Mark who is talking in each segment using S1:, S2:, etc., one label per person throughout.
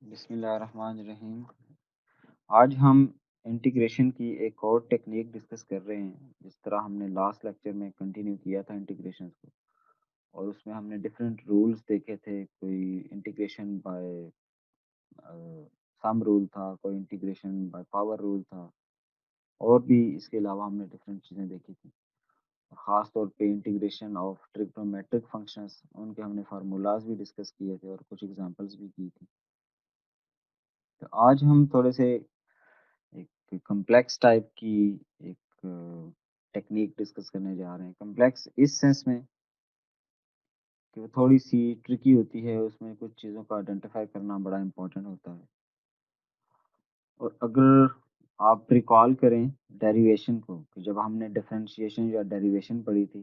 S1: बिस्मिल्लाहिर्रहमानिर्रहीम। आज हम इंटीग्रेशन की एक और टेक्निक डिस्कस कर रहे हैं। जिस तरह हमने लास्ट लेक्चर में कंटिन्यू किया था इंटीग्रेशन को, और उसमें हमने डिफरेंट रूल्स देखे थे। कोई इंटीग्रेशन बाय सम रूल था, कोई इंटीग्रेशन बाय पावर रूल था, और भी इसके अलावा हमने डिफरेंट चीज़ें देखी थी। ख़ास तौर पे इंटीग्रेशन ऑफ ट्रिग्नोमेट्रिक फंक्शंस, उनके हमने फार्मूलाज भी डिस्कस किए थे और कुछ एग्जांपल्स भी की थी। तो आज हम थोड़े से एक कॉम्प्लेक्स टाइप की एक टेक्निक डिस्कस करने जा रहे हैं। कॉम्प्लेक्स इस सेंस में कि वो थोड़ी-सी ट्रिकी होती है, उसमें कुछ चीज़ों को आइडेंटिफ़ाई करना बड़ा इम्पोर्टेंट होता है। और अगर आप रिकॉल करें डेरिवेशन को, कि जब हमने डिफरेंशिएशन या डेरिवेशन पढ़ी थी,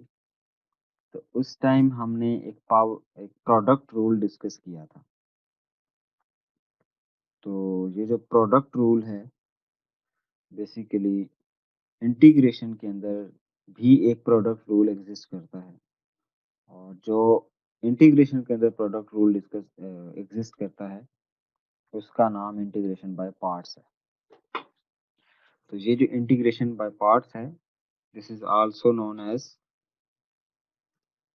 S1: तो उस टाइम हमने एक प्रोडक्ट रूल डिस्कस किया था। तो ये जो प्रोडक्ट रूल है, बेसिकली इंटीग्रेशन के अंदर भी एक प्रोडक्ट रूल एग्ज़िस्ट करता है। और जो इंटीग्रेशन के अंदर प्रोडक्ट रूल एग्जिस्ट करता है, उसका नाम इंटीग्रेशन बाय पार्ट्स है। तो ये जो इंटीग्रेशन बाय पार्ट्स है, this is also known as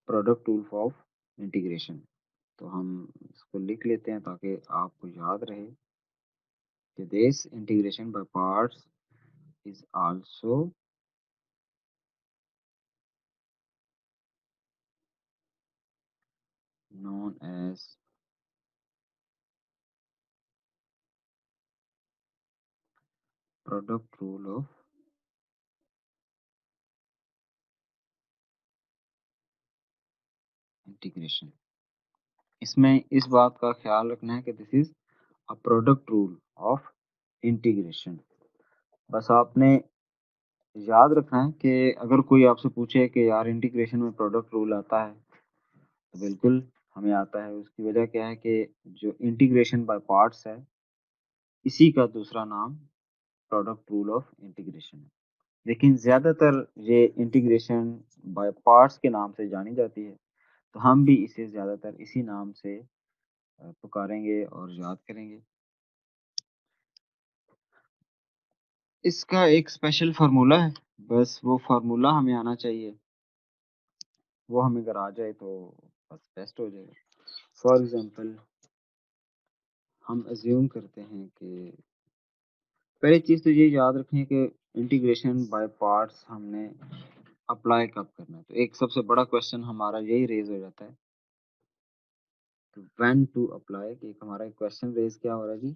S1: product rule of integration. तो हम इसको लिख लेते हैं ताकि आपको याद रहे कि this integration by parts is also known as product rule of integration. इसमें इस बात का ख्याल रखना है कि this is a product rule of integration. बस आपने याद रखना है कि अगर कोई आपसे पूछे कि यार इंटीग्रेशन में प्रोडक्ट रूल आता है, तो बिल्कुल हमें आता है। उसकी वजह क्या है कि जो इंटीग्रेशन बाय पार्ट्स है, इसी का दूसरा नाम प्रोडक्ट रूल ऑफ इंटीग्रेशन है। लेकिन ज़्यादातर ये इंटीग्रेशन बाय पार्ट्स के नाम से जानी जाती है, तो हम भी इसे ज़्यादातर इसी नाम से पुकारेंगे और याद करेंगे। इसका एक स्पेशल फार्मूला है, बस वो फार्मूला हमें आना चाहिए। वो हमें अगर आ जाए तो बस बेस्ट हो जाएगा। फॉर एग्जांपल, हम अज्यूम करते हैं कि पहली चीज़ तो ये याद रखें कि इंटीग्रेशन बाय पार्ट्स हमने अप्लाई कब करना है। तो एक सबसे बड़ा क्वेश्चन हमारा यही रेज हो जाता है कि व्हेन टू अप्लाई। कि एक हमारा क्वेश्चन रेज क्या हो रहा है जी,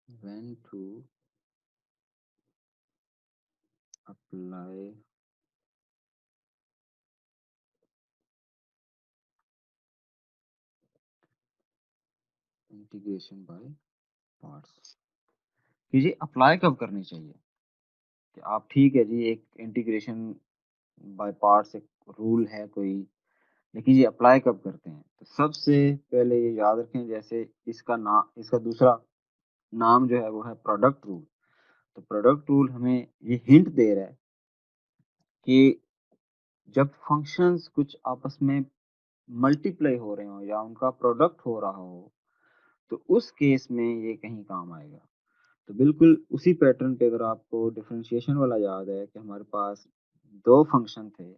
S1: when to apply integration by parts. कि ये अप्लाई कब करनी चाहिए। कि आप ठीक है जी, एक इंटीग्रेशन बाय पार्ट्स एक रूल है कोई, लेकिन ये अप्लाई कब करते हैं। तो सबसे पहले ये याद रखें, जैसे इसका दूसरा नाम जो है वो है प्रोडक्ट रूल। तो प्रोडक्ट रूल हमें ये हिंट दे रहा है कि जब फंक्शंस कुछ आपस में मल्टीप्लाई हो रहे हो या उनका प्रोडक्ट हो रहा हो, तो उस केस में ये कहीं काम आएगा। तो बिल्कुल उसी पैटर्न पे, अगर आपको डिफरेंशिएशन वाला याद है कि हमारे पास दो फंक्शन थे।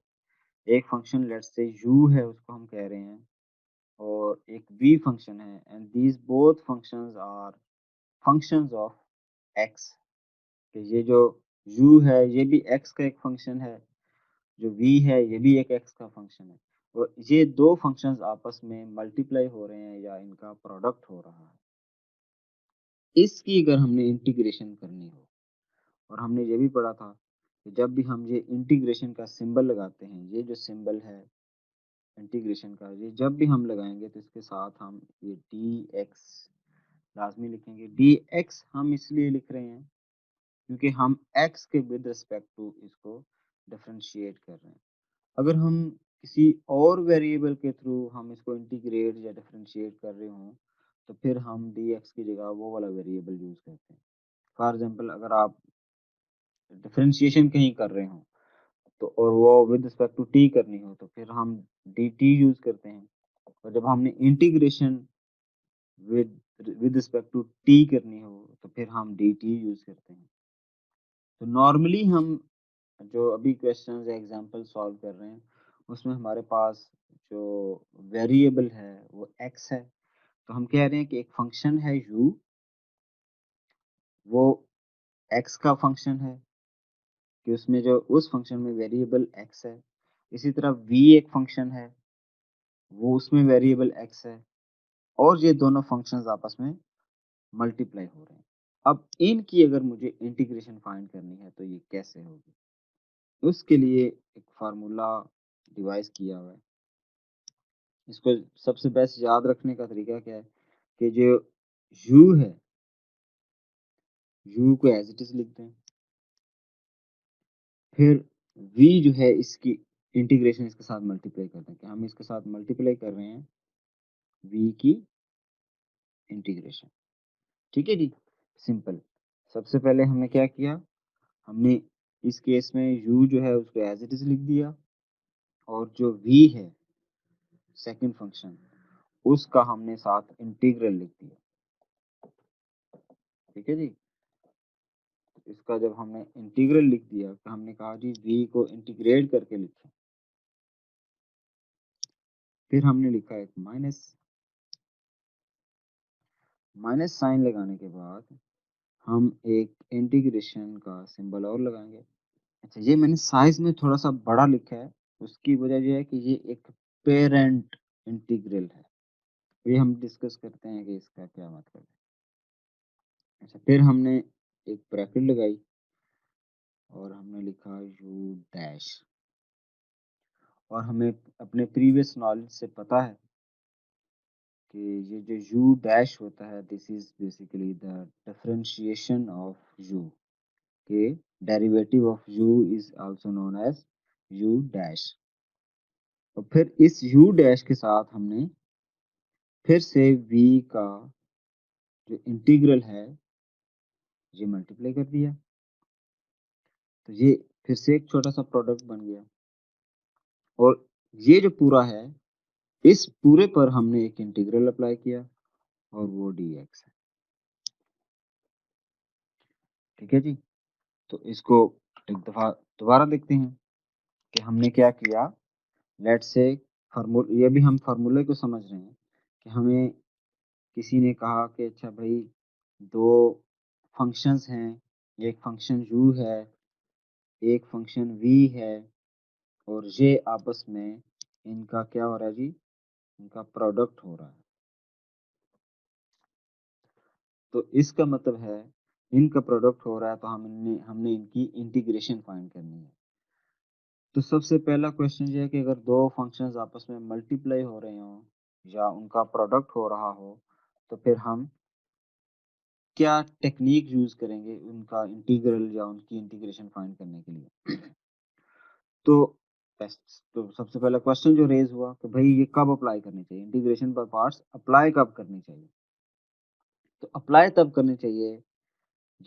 S1: एक फंक्शन लेट्स से u है, उसको हम कह रहे हैं, और एक v फंक्शन है, and these both functions are functions of x। कि ये जो u है ये भी x का एक फंक्शन है, जो v है ये भी एक x का फंक्शन है, और ये दो फंक्शंस आपस में मल्टीप्लाई हो रहे हैं या इनका प्रोडक्ट हो रहा है। इसकी अगर हमने इंटीग्रेशन करनी हो, और हमने ये भी पढ़ा था कि जब भी हम ये इंटीग्रेशन का सिंबल लगाते हैं, ये जो सिंबल है इंटीग्रेशन का, ये जब भी हम लगाएंगे तो इसके साथ हम ये डी एक्स लाजमी लिखेंगे। डी एक्स हम इसलिए लिख रहे हैं क्योंकि हम एक्स के विद रिस्पेक्ट टू इसको डिफरेंशिएट कर रहे हैं। अगर हम किसी और वेरिएबल के थ्रू हम इसको इंटीग्रेट या डिफरेंशिएट कर रहे हों, तो फिर हम डी एक्स की जगह वो वाला वेरिएबल यूज़ करते हैं। फॉर एग्जाम्पल, अगर आप डिफरेंशिएशन कहीं कर रहे हो, तो और वो विद रिस्पेक्ट टू टी करनी हो, तो फिर हम डी टी यूज़ करते हैं। और जब हमने integration with with respect to T करनी हो तो फिर हम डी टी यूज करते हैं। तो नॉर्मली हम जो अभी क्वेश्चंस एग्जांपल सॉल्व कर रहे हैं उसमें हमारे पास जो वेरिएबल है वो x है। तो हम कह रहे हैं कि एक फंक्शन है u, वो x का फंक्शन है, कि उसमें जो उस फंक्शन में वेरिएबल x है। इसी तरह v एक फंक्शन है, वो उसमें वेरिएबल x है, और ये दोनों फंक्शंस आपस में मल्टीप्लाई हो रहे हैं। अब इनकी अगर मुझे इंटीग्रेशन फाइंड करनी है तो ये कैसे होगी? उसके लिए एक फार्मूला डिवाइस किया हुआ है। इसको सबसे बेस्ट याद रखने का तरीका क्या है कि जो u है, u को एज इट इज लिखते हैं। फिर v जो है इसकी इंटीग्रेशन इसके साथ मल्टीप्लाई करते हैं, कि हम इसके साथ मल्टीप्लाई कर रहे हैं v की इंटीग्रेशन। ठीक है जी, सिंपल। सबसे पहले हमने क्या किया, हमने इस केस में u जो है उसको एज इट इज लिख दिया, और जो v है सेकंड फंक्शन, उसका हमने साथ इंटीग्रल लिख दिया। ठीक है जी, इसका जब हमने इंटीग्रल लिख दिया तो हमने कहा जी v को इंटीग्रेट करके लिखें। फिर हमने लिखा एक माइनस, माइनस साइन लगाने के बाद हम एक इंटीग्रेशन का सिंबल और लगाएंगे। अच्छा, ये मैंने साइज में थोड़ा सा बड़ा लिखा है, उसकी वजह ये है कि ये एक पेरेंट इंटीग्रल है। ये हम डिस्कस करते हैं कि इसका क्या मतलब है। अच्छा, फिर हमने एक ब्रैकेट लगाई और हमने लिखा यू डैश, और हमें अपने प्रीवियस नॉलेज से पता है कि ये जो यू डैश होता है, this is basically the differentiation of u, के derivative of u is also known as u dash. और फिर इस u डैश के साथ हमने फिर से v का जो इंटीग्रल है ये मल्टीप्लाई कर दिया, तो ये फिर से एक छोटा सा प्रोडक्ट बन गया। और ये जो पूरा है, इस पूरे पर हमने एक इंटीग्रल अप्लाई किया और वो dx है। ठीक है जी, तो इसको एक दफा दोबारा देखते हैं कि हमने क्या किया। लेट्स से फार्मूला, ये भी हम फार्मूले को समझ रहे हैं कि हमें किसी ने कहा कि अच्छा भाई, दो फंक्शंस हैं, एक फंक्शन u है, एक फंक्शन v है, और ये आपस में इनका क्या हो रहा है जी, इनका प्रोडक्ट हो रहा है। तो इसका मतलब है इनका प्रोडक्ट हो रहा है, तो हमने हमने इनकी इंटीग्रेशन फाइंड करनी है। तो सबसे पहला क्वेश्चन ये है कि अगर दो फंक्शंस आपस में मल्टीप्लाई हो रहे हो या उनका प्रोडक्ट हो रहा हो, तो फिर हम क्या टेक्निक यूज करेंगे उनका इंटीग्रल या उनकी इंटीग्रेशन फाइंड करने के लिए। तो तो सबसे पहला क्वेश्चन जो रेज हुआ कि भाई ये कब अप्लाई करनी चाहिए, इंटीग्रेशन बाय पार्ट्स अप्लाई कब करनी चाहिए। तो अप्लाई तब करनी चाहिए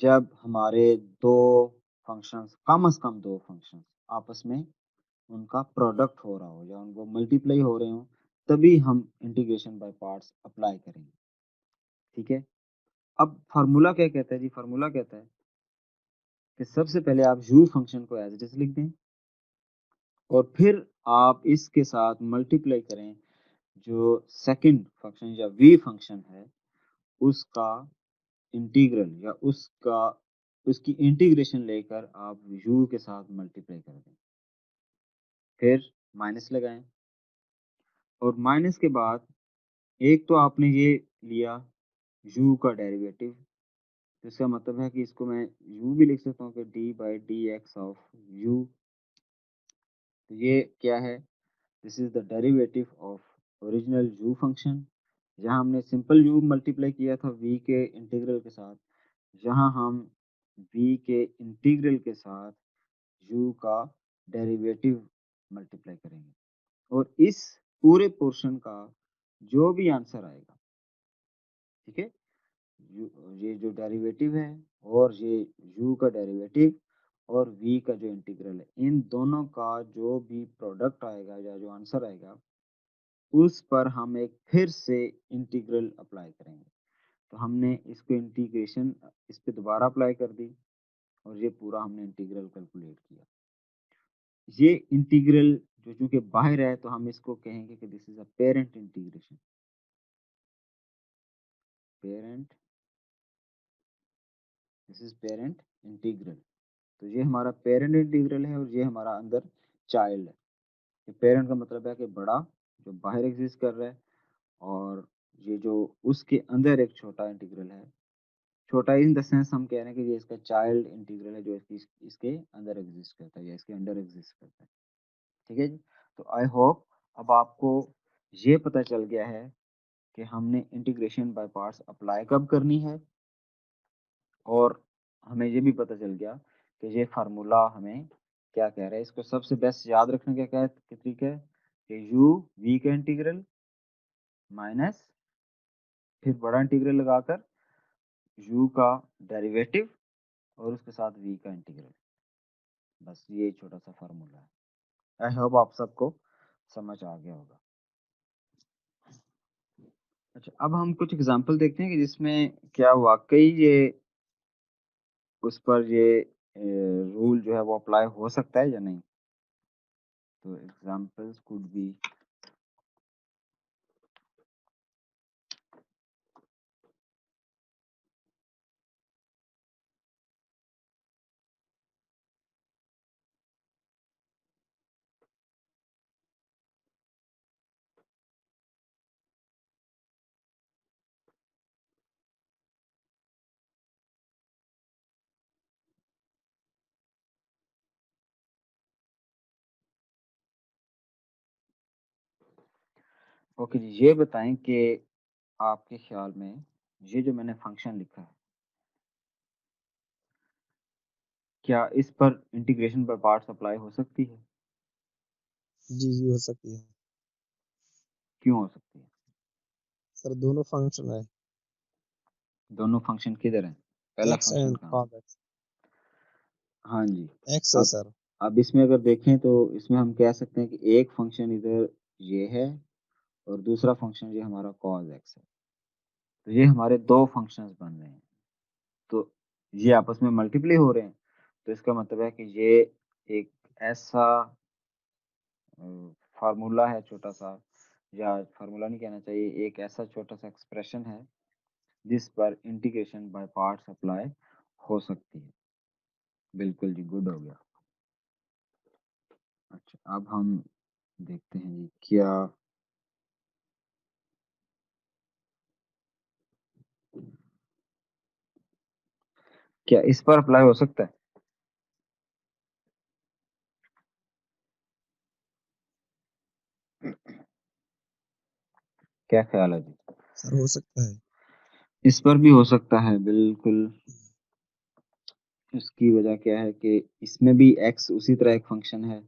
S1: जब हमारे दो फंक्शंस, कम से कम दो फंक्शंस आपस में उनका प्रोडक्ट हो रहा हो या उनको मल्टीप्लाई हो रहे हो, तभी हम इंटीग्रेशन बाय पार्ट्स अप्लाई करेंगे। ठीक है, अब फार्मूला क्या कहता है जी, फार्मूला कहता है कि सबसे पहले आप u फंक्शन को एज इट इज लिख दें, और फिर आप इसके साथ मल्टीप्लाई करें जो सेकंड फंक्शन या v फंक्शन है उसका इंटीग्रल, या उसका उसकी इंटीग्रेशन लेकर आप u के साथ मल्टीप्लाई कर दें। फिर माइनस लगाएं, और माइनस के बाद एक तो आपने ये लिया u का डेरिवेटिव, इसका मतलब है कि इसको मैं u भी लिख सकता हूँ कि d by D x of u। तो ये क्या है, this is the derivative of original u function. जहाँ हमने सिंपल u मल्टीप्लाई किया था v के इंटीग्रल के साथ, जहाँ हम v के इंटीग्रल के साथ u का डेरिवेटिव मल्टीप्लाई करेंगे, और इस पूरे पोर्शन का जो भी आंसर आएगा, ठीक है, ये जो डेरिवेटिव है और ये u का डेरिवेटिव और v का जो इंटीग्रल है, इन दोनों का जो भी प्रोडक्ट आएगा या जो आंसर आएगा, उस पर हम एक फिर से इंटीग्रल अप्लाई करेंगे। तो हमने इसको इंटीग्रेशन इस पे दोबारा अप्लाई कर दी और ये पूरा हमने इंटीग्रल कैलकुलेट किया। ये इंटीग्रल जो चूंकि बाहर है तो हम इसको कहेंगे कि this is a parent integration. Parent, this is parent integral. तो ये हमारा पेरेंट इंटीग्रल है और ये हमारा अंदर चाइल्ड है। ये पेरेंट का मतलब है कि बड़ा जो बाहर एग्जिस्ट कर रहा है, और ये जो उसके अंदर एक छोटा इंटीग्रल है। छोटा इन द सेंस हम कह रहे हैं कि ये इसका चाइल्ड इंटीग्रल है जो इसके अंदर एग्जिस्ट करता है या इसके अंडर एग्जिस्ट करता है। ठीक है जी। तो आई होप अब आपको ये पता चल गया है कि हमने इंटीग्रेशन बाय पार्ट्स अप्लाई कब करनी है, और हमें ये भी पता चल गया कि ये फार्मूला हमें क्या कह रहा है। इसको सबसे बेस्ट याद रखने का क्या तरीका है कि यू वी का इंटीग्रल माइनस फिर बड़ा इंटीग्रल लगाकर यू का डेरिवेटिव और उसके साथ वी का इंटीग्रल। बस ये छोटा सा फार्मूला है। आई होप आप सबको समझ आ गया होगा। अच्छा, अब हम कुछ एग्जांपल देखते हैं कि जिसमें क्या वाकई ये उस पर ये रूल जो है वो अप्लाई हो सकता है या नहीं। तो एग्जांपल्स कुड बी, ओके जी, ये बताएं कि आपके ख्याल में ये जो मैंने फंक्शन लिखा है, क्या इस पर इंटीग्रेशन बाय पार्ट्स अप्लाई हो सकती है?
S2: जी जी हो सकती है
S1: क्यों हो सकती है?
S2: सर। दोनों फंक्शन है,
S1: दोनों फंक्शन किधर हैं? पहला
S2: एक्स
S1: फंक्शन
S2: एंड
S1: कहाँ है?
S2: Cos x.
S1: हाँ जी।
S2: एक्स है
S1: अब
S2: सर।
S1: अब इसमें अगर देखें तो इसमें हम कह सकते हैं कि एक फंक्शन इधर ये है और दूसरा फंक्शन ये हमारा cos x है। तो ये हमारे दो फंक्शंस बन रहे हैं, तो ये आपस में मल्टीप्लाई हो रहे हैं। तो इसका मतलब है कि ये एक ऐसा फार्मूला है छोटा सा, या फार्मूला नहीं कहना चाहिए, एक ऐसा छोटा सा एक्सप्रेशन है जिस पर इंटीग्रेशन बाय पार्ट्स अप्लाई हो सकती है। बिल्कुल जी, गुड हो गया। अच्छा, अब हम देखते हैं जी क्या इस पर अप्लाई हो सकता है? क्या ख्याल है जी?
S2: सर हो सकता है।
S1: इस पर भी हो सकता है, बिल्कुल। इसकी वजह क्या है कि इसमें भी x उसी तरह एक फंक्शन है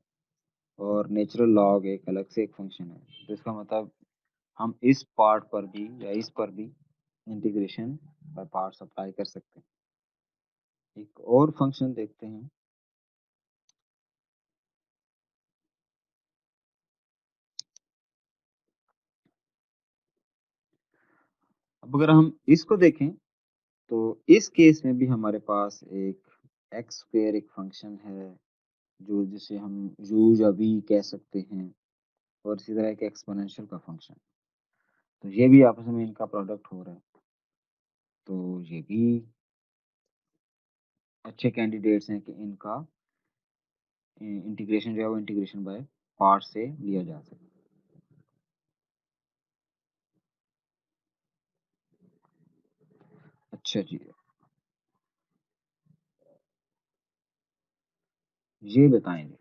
S1: और नेचुरल लॉग एक अलग से एक फंक्शन है। तो इसका मतलब हम इस पार्ट पर भी या इस पर भी इंटीग्रेशन बाय पार्ट्स अप्लाई कर सकते हैं। एक और फंक्शन देखते हैं। अब अगर हम इसको देखें तो इस केस में भी हमारे पास एक एक्स स्क्वायर एक फंक्शन है जो जिसे हम यू या वी कह सकते हैं, और इसी तरह एक एक्सपोनेंशियल का फंक्शन। तो ये भी आपस में इनका प्रोडक्ट हो रहा है। तो ये भी अच्छे कैंडिडेट्स हैं कि इनका इंटीग्रेशन जो है वो इंटीग्रेशन बाय पार्ट से लिया जा सकता है। अच्छा जी, ये बताएंगे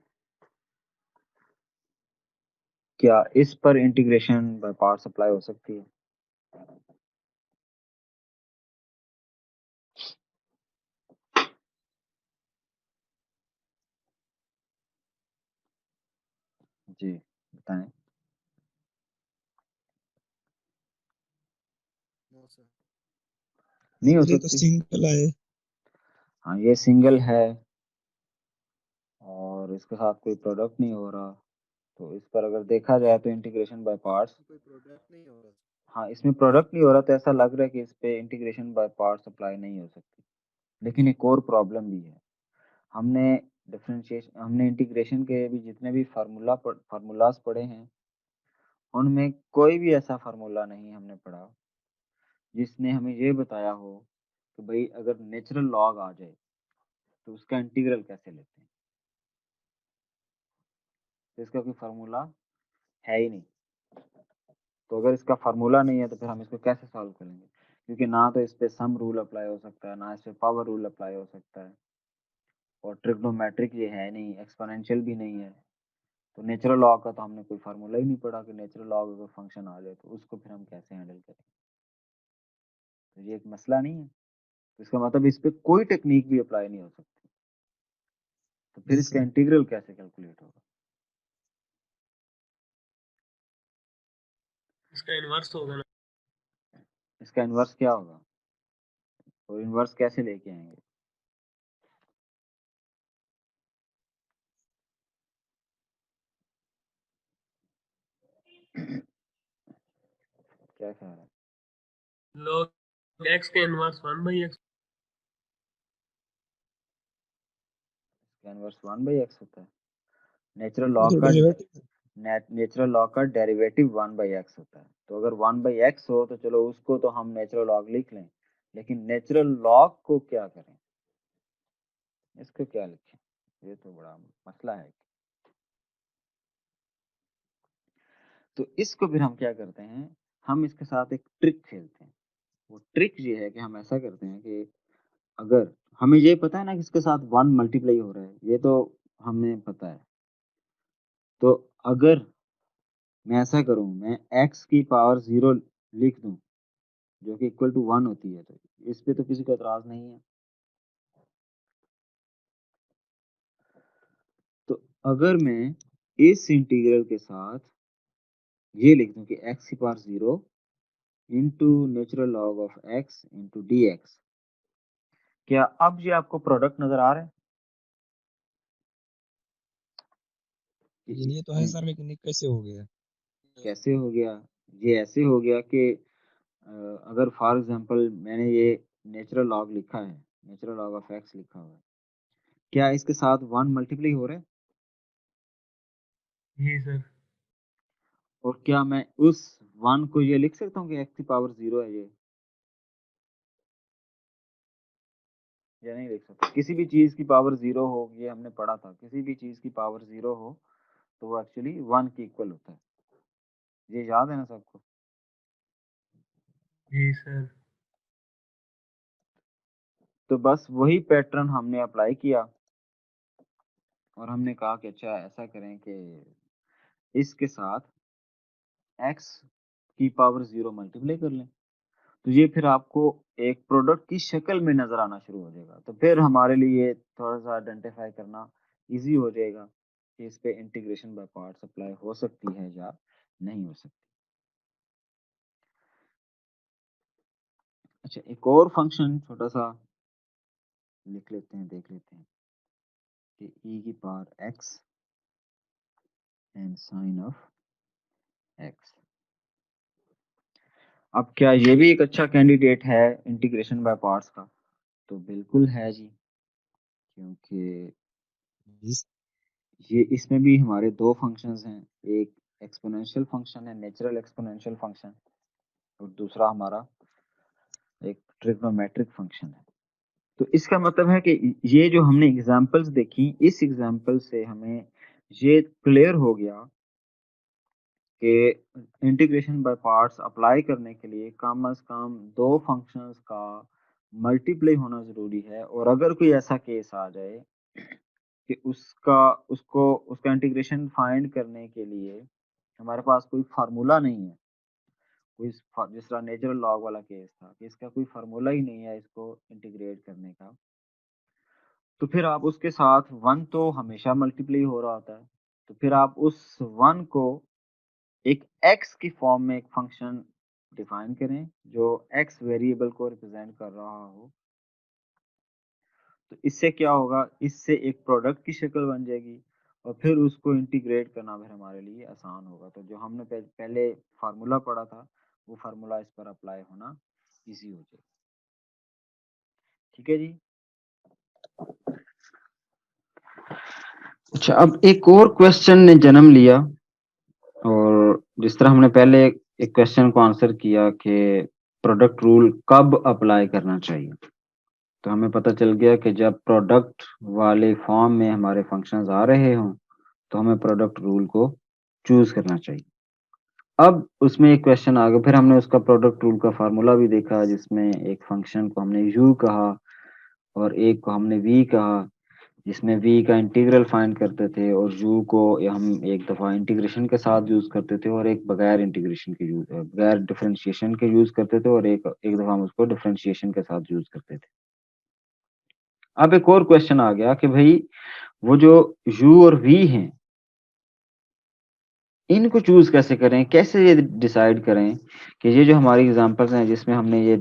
S1: क्या इस पर इंटीग्रेशन बाय पार्ट्स अप्लाई हो सकती है? जी, बताएं।
S2: No sir.
S1: नहीं हो
S2: सर ये तो
S1: सकती?
S2: सिंगल है।
S1: हाँ, ये सिंगल है और इसके साथ कोई प्रोडक्ट नहीं हो रहा। तो इस पर अगर देखा जाए तो इंटीग्रेशन बाय पार्ट्स,
S2: कोई प्रोडक्ट नहीं हो रहा।
S1: हाँ, इसमें प्रोडक्ट नहीं हो रहा, तो ऐसा लग रहा है कि इस पे इंटीग्रेशन बाय पार्ट्स अप्लाई नहीं हो सकती। लेकिन एक और प्रॉब्लम भी है। हमने हमने इंटीग्रेशन के भी जितने भी फार्मूलाज पढ़े हैं, उनमें कोई भी ऐसा फार्मूला नहीं हमने पढ़ा जिसने हमें ये बताया हो कि भाई अगर नेचुरल लॉग आ जाए तो उसका इंटीग्रल कैसे लेते हैं। तो इसका कोई फार्मूला है ही नहीं। तो अगर इसका फार्मूला नहीं है तो फिर हम इसको कैसे सॉल्व करेंगे, क्योंकि ना तो इस पे सम रूल अप्लाई हो सकता है, ना इस पे पावर रूल अप्लाई हो सकता है, और ट्रिग्नोमेट्रिक ये है नहीं, एक्सपोनेंशियल भी नहीं है। तो नेचुरल लॉ का तो हमने कोई फार्मूला ही नहीं पढ़ा कि नेचुरल लॉ का कोई फंक्शन आ जाए तो उसको फिर हम कैसे हैंडल करें। तो ये एक मसला नहीं है। तो इसका मतलब इस पे कोई टेक्निक भी अप्लाई नहीं हो सकती। तो फिर
S2: जी
S1: इसका
S2: सर।
S1: इंटीग्रल कैसे कैलकुलेट होगा।
S3: इसका इन्वर्स होगा ना।
S1: इसका इन्वर्स क्या होगा, और इन्वर्स कैसे लेके आएंगे। क्या ख्याल है।
S3: log x के इन्वर्स 1/x।
S1: इसका इन्वर्स 1/x होता है। नेचुरल
S2: वो
S1: लॉ
S2: तो
S1: का
S2: डेरिवेटिव
S1: नेचुरल लॉ का डेरिवेटिव 1/x होता है। तो अगर 1/x हो तो चलो उसको तो हम नेचुरल लॉग लिख लें, लेकिन नेचुरल लॉग को क्या करें, इसको क्या लिखें, ये तो बड़ा मसला है। तो इसको फिर हम क्या करते हैं, हम इसके साथ एक ट्रिक खेलते हैं। वो ट्रिक ये है कि हम ऐसा करते हैं कि अगर हमें ये पता है ना कि इसके साथ 1 मल्टीप्लाई हो रहा है, ये तो हमें पता है। तो अगर मैं ऐसा करूं, मैं x की पावर 0 लिख दूं जो कि इक्वल टू 1 होती है, तो इस पे तो किसी को एतराज नहीं है। तो अगर मैं इस इंटीग्रल के साथ ये लिख दूं कि x की power 0 into natural log of x into d x, क्या अब ये आपको प्रोडक्ट नजर आ रहा है
S2: ये
S1: कि
S2: लिए तो है सर, लेकिन ये कैसे हो गया?
S1: कैसे हो गया। ये ऐसे हो गया कि अगर फॉर एग्जांपल मैंने ये नेचुरल लॉग लिखा है, नेचुरल लॉग ऑफ एक्स लिखा हुआ है, क्या इसके साथ 1 मल्टीप्लाई हो रहा है,
S3: जी सर।
S1: और क्या मैं उस 1 को ये लिख सकता हूँ कि एक्स की पावर 0 है ये, या नहीं लिख सकता। किसी भी चीज की पावर 0 हो, ये हमने पढ़ा था, किसी भी चीज की पावर 0 हो तो वो एक्चुअली 1 के इक्वल होता है। ये याद है ना सबको।
S3: जी सर।
S1: तो बस वही पैटर्न हमने अप्लाई किया, और हमने कहा कि अच्छा ऐसा करें कि इसके साथ x की पावर 0 मल्टीप्लाई कर लें, तो ये फिर आपको एक प्रोडक्ट की शक्ल में नजर आना शुरू हो जाएगा। तो फिर हमारे लिए थोड़ा सा आइडेंटिफाई करना इजी हो जाएगा कि इस पे इंटीग्रेशन बाय पार्ट्स अप्लाई हो सकती है या नहीं हो सकती। अच्छा, एक और फंक्शन छोटा सा लिख लेते हैं, देख लेते हैं कि e की power x and sine of x। अब क्या ये भी एक अच्छा कैंडिडेट है इंटीग्रेशन बाय पार्ट्स का, तो बिल्कुल है जी, क्योंकि
S2: इस
S1: ये इसमें भी हमारे दो फंक्शंस हैं, एक एक्सपोनेंशियल फंक्शन है, नेचुरल एक्सपोनेंशियल फंक्शन, और दूसरा हमारा एक ट्रिग्नोमेट्रिक फंक्शन है। तो इसका मतलब है कि ये जो हमने एग्जांपल्स देखी, इस एग्जांपल से हमें ये क्लियर हो गया कि इंटीग्रेशन बाय पार्ट्स अप्लाई करने के लिए कम से कम दो फंक्शंस का मल्टीप्लाई होना जरूरी है। और अगर कोई ऐसा केस आ जाए कि उसका इंटीग्रेशन फाइंड करने के लिए हमारे पास कोई फार्मूला नहीं है, कोई जिस तरह नेचुरल लॉग वाला केस था कि इसका कोई फार्मूला ही नहीं है इसको इंटीग्रेट करने का, तो फिर आप उसके साथ 1 तो हमेशा मल्टीप्लाई हो रहा होता है। तो फिर आप उस 1 को एक x की फॉर्म में एक फंक्शन डिफाइन करें जो x वेरिएबल को रिप्रेजेंट कर रहा हो। तो इससे क्या होगा, इससे एक प्रोडक्ट की शक्ल बन जाएगी, और फिर उसको इंटीग्रेट करना फिर हमारे लिए आसान होगा। तो जो हमने पहले फार्मूला पढ़ा था वो फार्मूला इस पर अप्लाई होना इजी हो जाएगा। ठीक है जी। अच्छा, अब एक और क्वेश्चन ने जन्म लिया, और जिस तरह हमने पहले एक क्वेश्चन को आंसर किया कि प्रोडक्ट रूल कब अप्लाई करना चाहिए, तो हमें पता चल गया कि जब प्रोडक्ट वाले फॉर्म में हमारे फंक्शंस आ रहे हों तो हमें प्रोडक्ट रूल को चूज करना चाहिए। अब उसमें एक क्वेश्चन आ गया, फिर हमने उसका प्रोडक्ट रूल का फार्मूला भी देखा, जिसमें एक फंक्शन को हमने u कहा और एक को हमने v कहा, जिसमें v का इंटीग्रल फाइंड करते थे और u को हम एक दफा इंटीग्रेशन के साथ यूज करते थे और एक बगैर इंटीग्रेशन के यूज बगैर डिफरेंशिएशन के यूज करते थे, और एक एक दफा हम उसको डिफरेंशिएशन के साथ यूज करते थे। अब एक और क्वेश्चन आ गया कि भाई वो जो u और v हैं इनको चूज कैसे करें, कैसे ये डिसाइड करें कि ये जो हमारी एग्जांपल्स हैं जिसमें हमने ये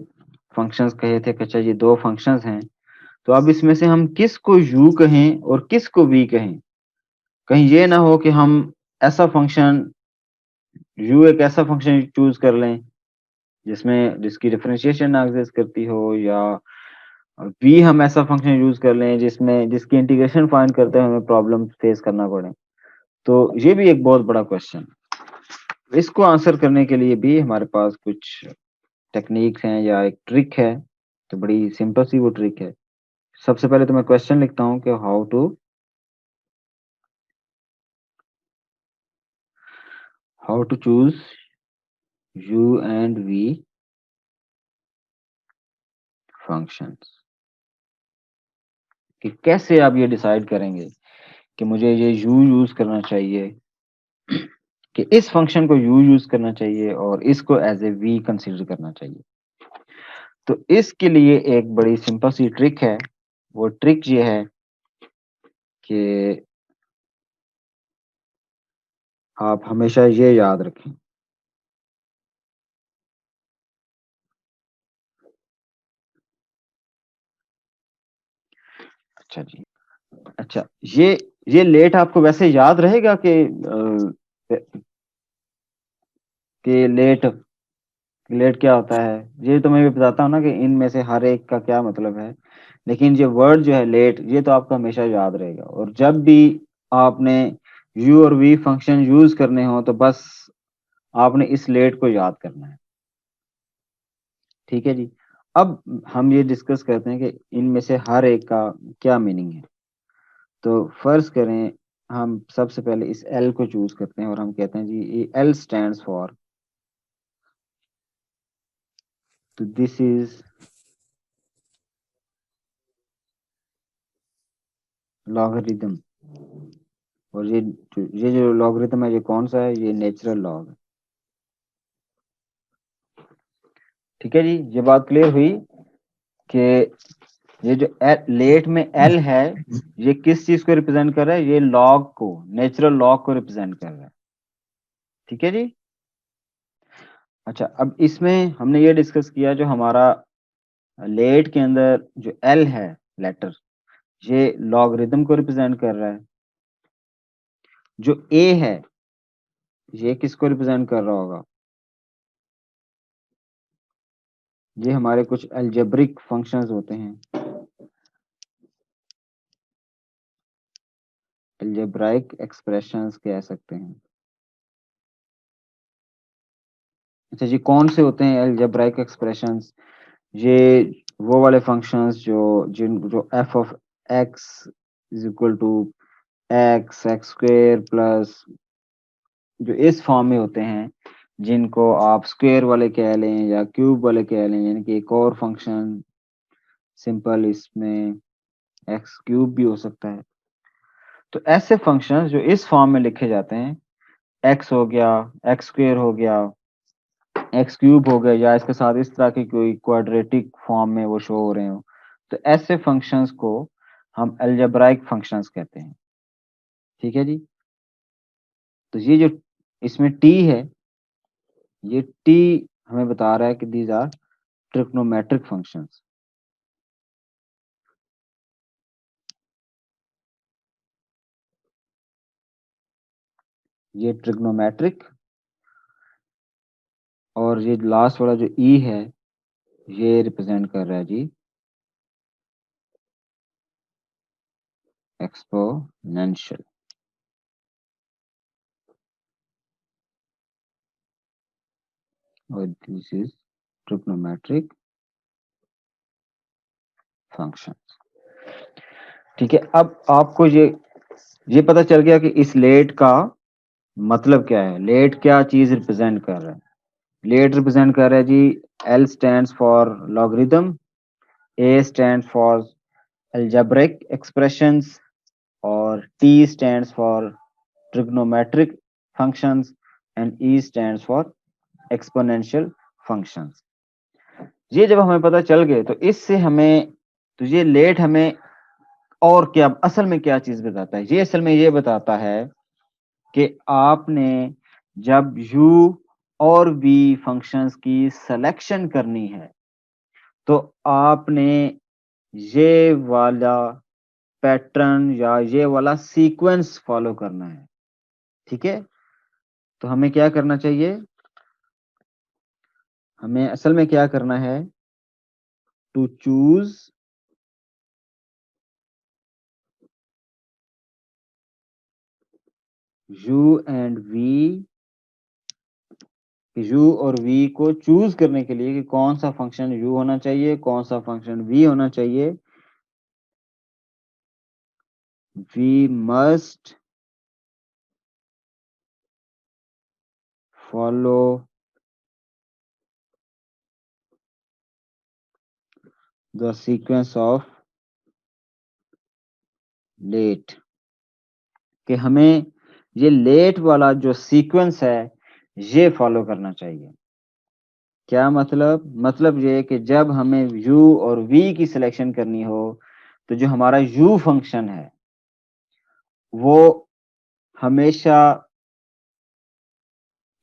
S1: फंक्शंस कहे थे कि अच्छा ये दो फंक्शंस हैं, तो अब इसमें से हम किसको u कहें और किसको v कहें। कहीं ये ना हो कि हम ऐसा फंक्शन u एक ऐसा फंक्शन चूज कर लें जिसकी डिफरेंशिएशन ना एग्जिस्ट करती हो, या v हम ऐसा फंक्शन यूज कर लें जिसकी इंटीग्रेशन फाइंड करते हुए हमें प्रॉब्लम फेस करना पड़े। तो ये भी एक बहुत बड़ा क्वेश्चन। इसको आंसर करने के लिए भी हमारे पास कुछ टेक्निक हैं या एक ट्रिक है। तो बड़ी सिंपल सी वो ट्रिक है। सबसे पहले तो मैं क्वेश्चन लिखता हूँ कि how to choose u and v functions, कि कैसे आप ये डिसाइड करेंगे कि मुझे ये u यूज करना चाहिए, कि इस फंक्शन को u यूज करना चाहिए और इसको एज ए v कंसीडर करना चाहिए। तो इसके लिए एक बड़ी सिंपल सी ट्रिक है। वो ट्रिक ये है कि आप हमेशा ये याद रखें, अच्छा जी, अच्छा, ये लेट आपको वैसे याद रहेगा कि लेट लेट क्या होता है। ये तो मैं भी बताता हूँ ना कि इनमें से हर एक का क्या मतलब है, लेकिन ये वर्ड जो है लेट, ये तो आपको हमेशा याद रहेगा। और जब भी आपने u और v फंक्शन यूज करने हो तो बस आपने इस लेट को याद करना है। ठीक है जी। अब हम ये डिस्कस करते हैं कि इनमें से हर एक का क्या मीनिंग है। तो फर्ज करें हम सबसे पहले इस L को चूज करते हैं और हम कहते हैं जी ये L स्टैंड्स फॉर, तो दिस इज लॉगरिदम। और ये जो लॉगरिदम है ये कौन सा है, ये नेचुरल लॉग है। ठीक है जी, ये बात क्लियर हुई कि ये जो लेट में L है ये किस चीज को रिप्रेजेंट कर रहा है, ये लॉग को, नेचुरल लॉग को रिप्रेजेंट कर रहा है। ठीक है जी। अच्छा, अब इसमें हमने ये डिस्कस किया जो हमारा लेट के अंदर जो L है लेटर, ये लॉगरिदम को रिप्रेजेंट कर रहा है। जो A है ये किसको रिप्रेजेंट कर रहा होगा, ये हमारे कुछ अलजेब्रिक फंक्शंस होते हैं, अलजेब्राइक एक्सप्रेशंस कह सकते हैं। अच्छा जी, कौन से होते हैं अलजेब्राइक एक्सप्रेशंस, ये वो वाले फंक्शंस जो F of X is equal to X X square plus, जो इस फॉर्म में होते हैं, जिनको आप स्क्वेयर वाले कह लें या क्यूब वाले कह लें, यानी कि एक और फंक्शन सिंपल इसमें एक्स क्यूब भी हो सकता है। तो ऐसे फंक्शंस जो इस फॉर्म में लिखे जाते हैं, एक्स हो गया, एक्स स्क्वेयर हो गया, एक्स क्यूब हो गया, या इसके साथ इस तरह की कोई क्वाड्रेटिक फॉर्म में वो शो हो रहे हो, तो ऐसे फंक्शंस को हम अलजेब्राइक फंक्शंस कहते हैं। ठीक है जी। तो ये जो इसमें टी है, ये टी हमें बता रहा है कि दीज आर ट्रिग्नोमेट्रिक फंक्शंस। ये ट्रिग्नोमेट्रिक, और ये लास्ट वाला जो ई है ये रिप्रेजेंट कर रहा है जी एक्सपोनेंशियल। और दिस इज ट्रिग्नोमेट्रिक फंक्शन। ठीक है, अब आपको ये पता चल गया कि इस लेट का मतलब क्या है, लेट क्या चीज रिप्रेजेंट कर रहा है। लेट रिप्रेजेंट कर रहा है जी, L stands for logarithm, A stands for algebraic expressions, और T stands for trigonometric functions, and E stands for exponential functions। ये जब हमें पता चल गए तो इससे हमें, तो ये लेट हमें और क्या असल में क्या चीज बताता है, ये असल में ये बताता है कि आपने जब u और v फंक्शंस की सिलेक्शन करनी है तो आपने ये वाला पैटर्न या ये वाला सीक्वेंस फॉलो करना है। ठीक है, तो हमें क्या करना चाहिए, हमें असल में क्या करना है, to choose u and v, u और v को चूज करने के लिए कि कौन सा फंक्शन u होना चाहिए, कौन सा फंक्शन v होना चाहिए, we must follow the sequence of late, कि हमें ये लेट वाला जो सीक्वेंस है ये फॉलो करना चाहिए। क्या मतलब ये कि जब हमें u और v की सिलेक्शन करनी हो तो जो हमारा u फंक्शन है वो हमेशा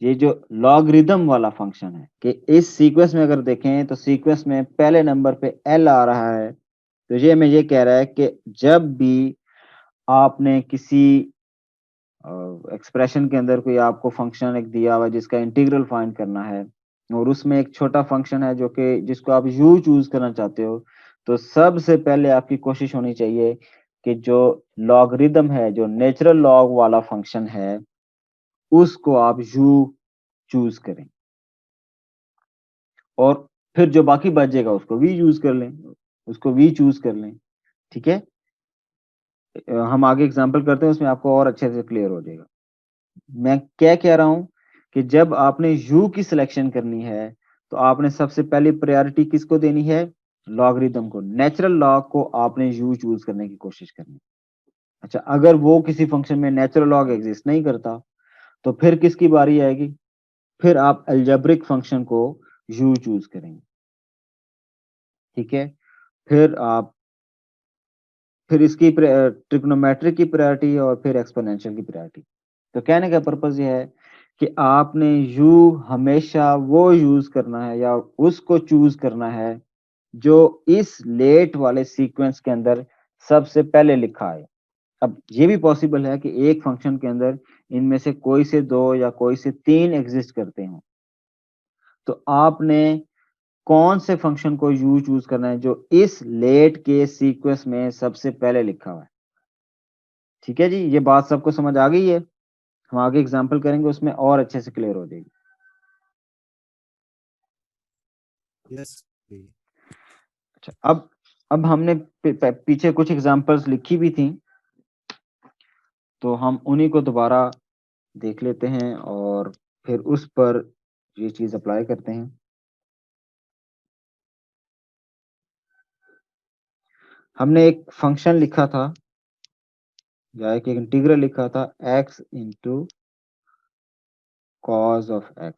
S1: ये जो लॉगरिदम वाला फंक्शन है, कि इस सीक्वेंस में अगर देखें तो सीक्वेंस में पहले नंबर पे l आ रहा है, तो ये हमें ये कह रहा है कि जब भी आपने किसी एक्सप्रेशन के अंदर कोई आपको फंक्शन एक दिया हुआ जिसका इंटीग्रल फाइंड करना है और उसमें एक छोटा फंक्शन है जो कि जिसको आप u चूज करना चाहते हो, तो सबसे पहले आपकी कोशिश होनी चाहिए कि जो लॉगरिदम है, जो नेचुरल लॉग वाला फंक्शन है, उसको आप u चूज करें और फिर जो बाकी बच जाएगा उसको v यूज कर लें, उसको v चूज कर लें। ठीक है, हम आगे एग्जांपल करते हैं, उसमें आपको और अच्छे से क्लियर हो जाएगा। मैं क्या कह रहा हूं कि जब आपने u की सिलेक्शन करनी है तो आपने सबसे पहले प्रायोरिटी किसको देनी है, लॉगरिदम को, नेचुरल लॉग को आपने u चूज करने की कोशिश करनी है। अच्छा, अगर वो किसी फंक्शन में नेचुरल लॉग एग्जिस्ट नहीं करता तो फिर किसकी बारी आएगी, फिर आप अलजेब्रिक फंक्शन को u चूज करेंगे। ठीक है, फिर इसकी ट्रिग्नोमेट्रिक की प्रायोरिटी और फिर एक्सपोनेंशियल की प्रायोरिटी। तो कहने का पर्पज ये है कि आपने u हमेशा वो यूज करना है या उसको चूज करना है जो इस लेट वाले सीक्वेंस के अंदर सबसे पहले लिखा है। अब ये भी पॉसिबल है कि एक फंक्शन के अंदर इनमें से कोई से दो या कोई से तीन एग्जिस्ट करते हो, तो आपने कौन से फंक्शन को u चूज करना है जो इस लेट के सीक्वेंस में सबसे पहले लिखा हुआ है। ठीक है जी, ये बात सबको समझ आ गई है। हम आगे एग्जांपल करेंगे, उसमें और अच्छे से क्लियर हो जाएगी।
S2: यस।
S1: अच्छा, अब हमने पीछे कुछ एग्जांपल्स लिखी भी थी, तो हम उन्हीं को दोबारा देख लेते हैं और फिर उस पर ये चीज अप्लाई करते हैं। हमने एक फंक्शन लिखा था या एक इंटीग्रल लिखा था x into cos of x।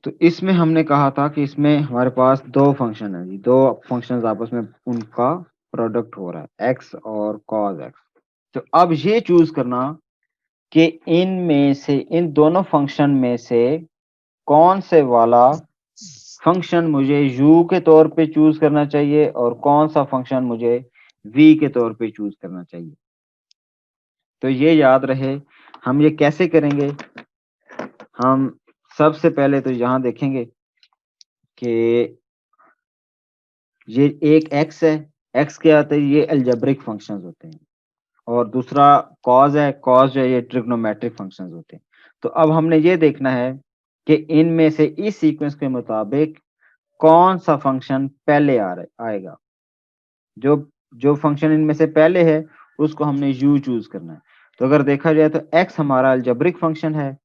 S1: तो इसमें हमने कहा था कि इसमें हमारे पास दो फंक्शन है जी, दो फंक्शंस आपस में उनका प्रोडक्ट हो रहा है x और cos x। तो अब ये चूज करना कि इनमें से, इन दोनों फंक्शन में से कौन से वाला फंक्शन मुझे u के तौर पे चूज करना चाहिए और कौन सा फंक्शन मुझे v के तौर पे चूज करना चाहिए। तो ये याद रहे। हम ये कैसे करेंगे? हम सबसे पहले तो यहाँ देखेंगे कि ये एक x है, x क्या होता है? ये अलजेब्रिक फंक्शंस होते हैं, और दूसरा कॉस है, कॉस जो है ये ट्रिग्नोमेट्रिक फंक्शंस होते हैं। तो अब हमने ये देखना है कि इनमें से इस सीक्वेंस के मुताबिक कौन सा फंक्शन पहले आएगा। जो जो फंक्शन इनमें से पहले है उसको हमने u चूज करना है। तो अगर देखा जाए तो x हमारा अलजेब्रिक फंक्शन है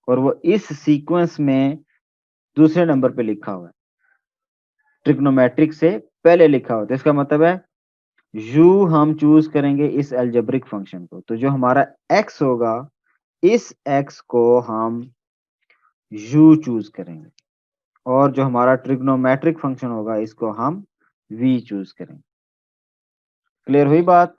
S1: और वो इस सीक्वेंस में दूसरे नंबर पे लिखा हुआ है, ट्रिग्नोमेट्रिक से पहले लिखा हुआ है। तो इसका मतलब है u हम चूज करेंगे इस अलजेब्रिक फंक्शन को। तो जो हमारा x होगा, इस x को हम u चूज करेंगे, और जो हमारा ट्रिग्नोमेट्रिक फंक्शन होगा इसको हम v चूज करेंगे। क्लियर हुई बात?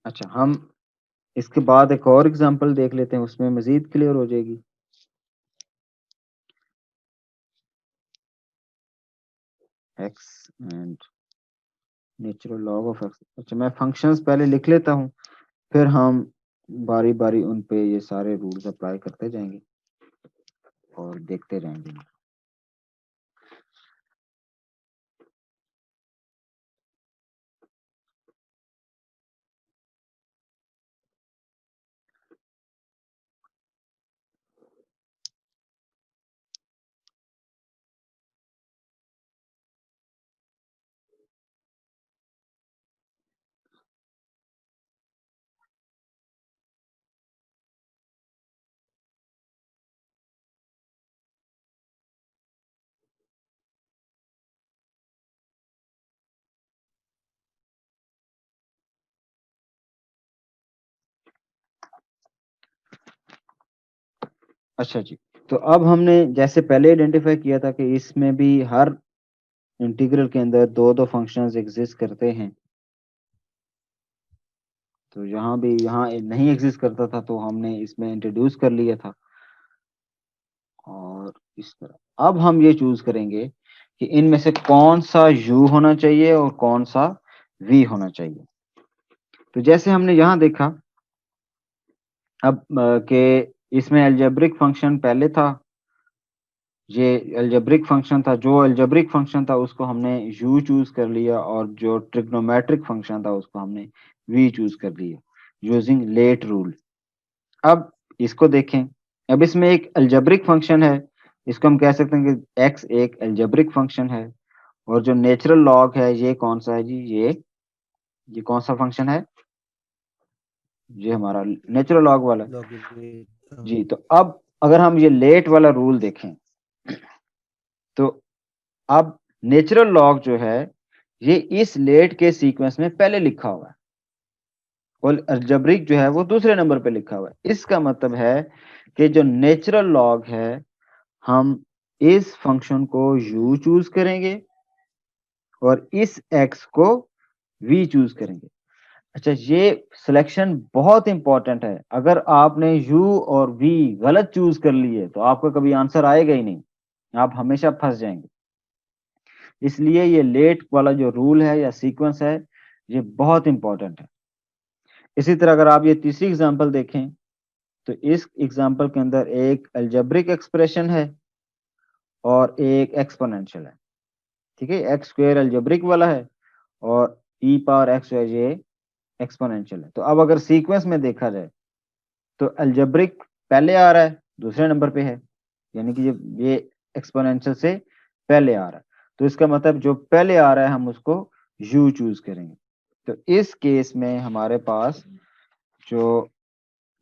S1: अच्छा, हम इसके बाद एक और एग्जांपल देख लेते हैं, उसमें मजीद क्लियर हो जाएगी। x and natural log of x। अच्छा, मैं फंक्शंस पहले लिख लेता हूँ, फिर हम बारी बारी उन पे ये सारे रूल्स अप्लाई करते जाएंगे और देखते रहेंगे। अच्छा जी, तो अब हमने जैसे पहले आइडेंटिफाई किया था कि इसमें भी हर इंटीग्रल के अंदर दो दो फंक्शंस एग्जिस्ट करते हैं। तो यहाँ भी यहाँ नहीं एग्जिस्ट करता था तो हमने इसमें इंट्रोड्यूस कर लिया था। और इस तरह अब हम ये चूज करेंगे कि इनमें से कौन सा u होना चाहिए और कौन सा v होना चाहिए। तो जैसे हमने यहाँ देखा अब कि इसमें अलजेब्रिक फंक्शन पहले था, ये अलजेब्रिक फंक्शन था, जो अलजेब्रिक फंक्शन था उसको हमने u चूज कर लिया, और जो ट्रिग्नोमेट्रिक फंक्शन था उसको हमने v चूज कर लिया यूजिंग लेट रूल। अब इसको देखें, अब इसमें एक अलजेब्रिक फंक्शन है, इसको हम कह सकते हैं कि x एक अलजेब्रिक फंक्शन है, और जो नेचुरल लॉग है ये कौन सा है जी? ये कौन सा फंक्शन है? ये हमारा नेचुरल लॉग वाला है।
S2: logarithm
S1: जी, तो अब अगर हम ये लेट वाला रूल देखें तो अब नेचुरल लॉग जो है ये इस लेट के सीक्वेंस में पहले लिखा हुआ है, और अलजेब्रिक जो है वो दूसरे नंबर पे लिखा हुआ है। इसका मतलब है कि जो नेचुरल लॉग है हम इस फंक्शन को u चूज करेंगे और इस x को v चूज करेंगे। अच्छा, ये सिलेक्शन बहुत इंपॉर्टेंट है। अगर आपने u और v गलत चूज कर लिए तो आपका कभी आंसर आएगा ही नहीं, आप हमेशा फंस जाएंगे। इसलिए ये लेट वाला जो रूल है या सीक्वेंस है ये बहुत इंपॉर्टेंट है। इसी तरह अगर आप ये तीसरी एग्जांपल देखें तो इस एग्जांपल के अंदर एक अलजेब्रिक एक्सप्रेशन है और एक एक्सपोनेंशियल है। ठीक है, एक्स स्क्वायर अलजेब्रिक वाला है और ई पावर एक्स जो है ये एक्सपोनेंशियल है। तो अब अगर सीक्वेंस में देखा जाए तो अलजेब्रिक पहले आ रहा है, दूसरे नंबर पे है, यानी कि ये एक्सपोनेंशियल से पहले आ रहा है। तो इसका मतलब जो पहले आ रहा है हम उसको u चूज करेंगे। तो इस केस में हमारे पास जो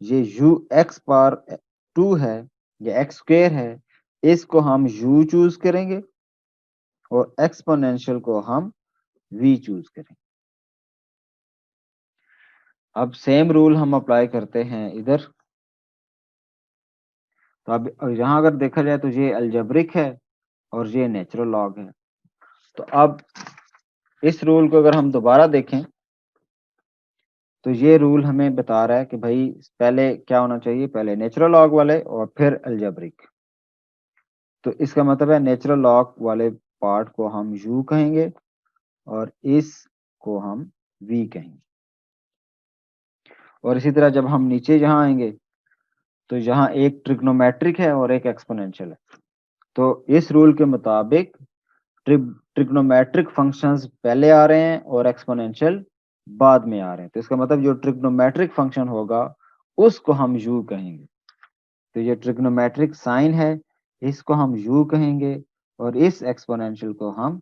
S1: ये u x पावर 2 है, ये x स्क्वायर है, इसको हम u चूज करेंगे और एक्सपोनेंशियल को हम v चूज करेंगे। अब सेम रूल हम अप्लाई करते हैं इधर। तो अब यहाँ अगर देखा जाए तो ये अलजेब्रिक है और ये नेचुरल लॉग है। तो अब इस रूल को अगर हम दोबारा देखें तो ये रूल हमें बता रहा है कि भाई पहले क्या होना चाहिए, पहले नेचुरल लॉग वाले और फिर अलजेब्रिक। तो इसका मतलब है नेचुरल लॉग वाले पार्ट को हम u कहेंगे और इस को हम v कहेंगे। और इसी तरह जब हम नीचे यहाँ आएंगे तो यहाँ एक ट्रिग्नोमेट्रिक है और एक एक्सपोनेंशियल है। तो इस रूल के मुताबिक ट्रिग्नोमेट्रिक फंक्शंस पहले आ रहे हैं और एक्सपोनेंशियल बाद में आ रहे हैं। तो इसका मतलब जो ट्रिग्नोमेट्रिक फंक्शन होगा उसको हम u कहेंगे। तो ये ट्रिग्नोमेट्रिक साइन है, इसको हम u कहेंगे और इस एक्सपोनेंशियल को हम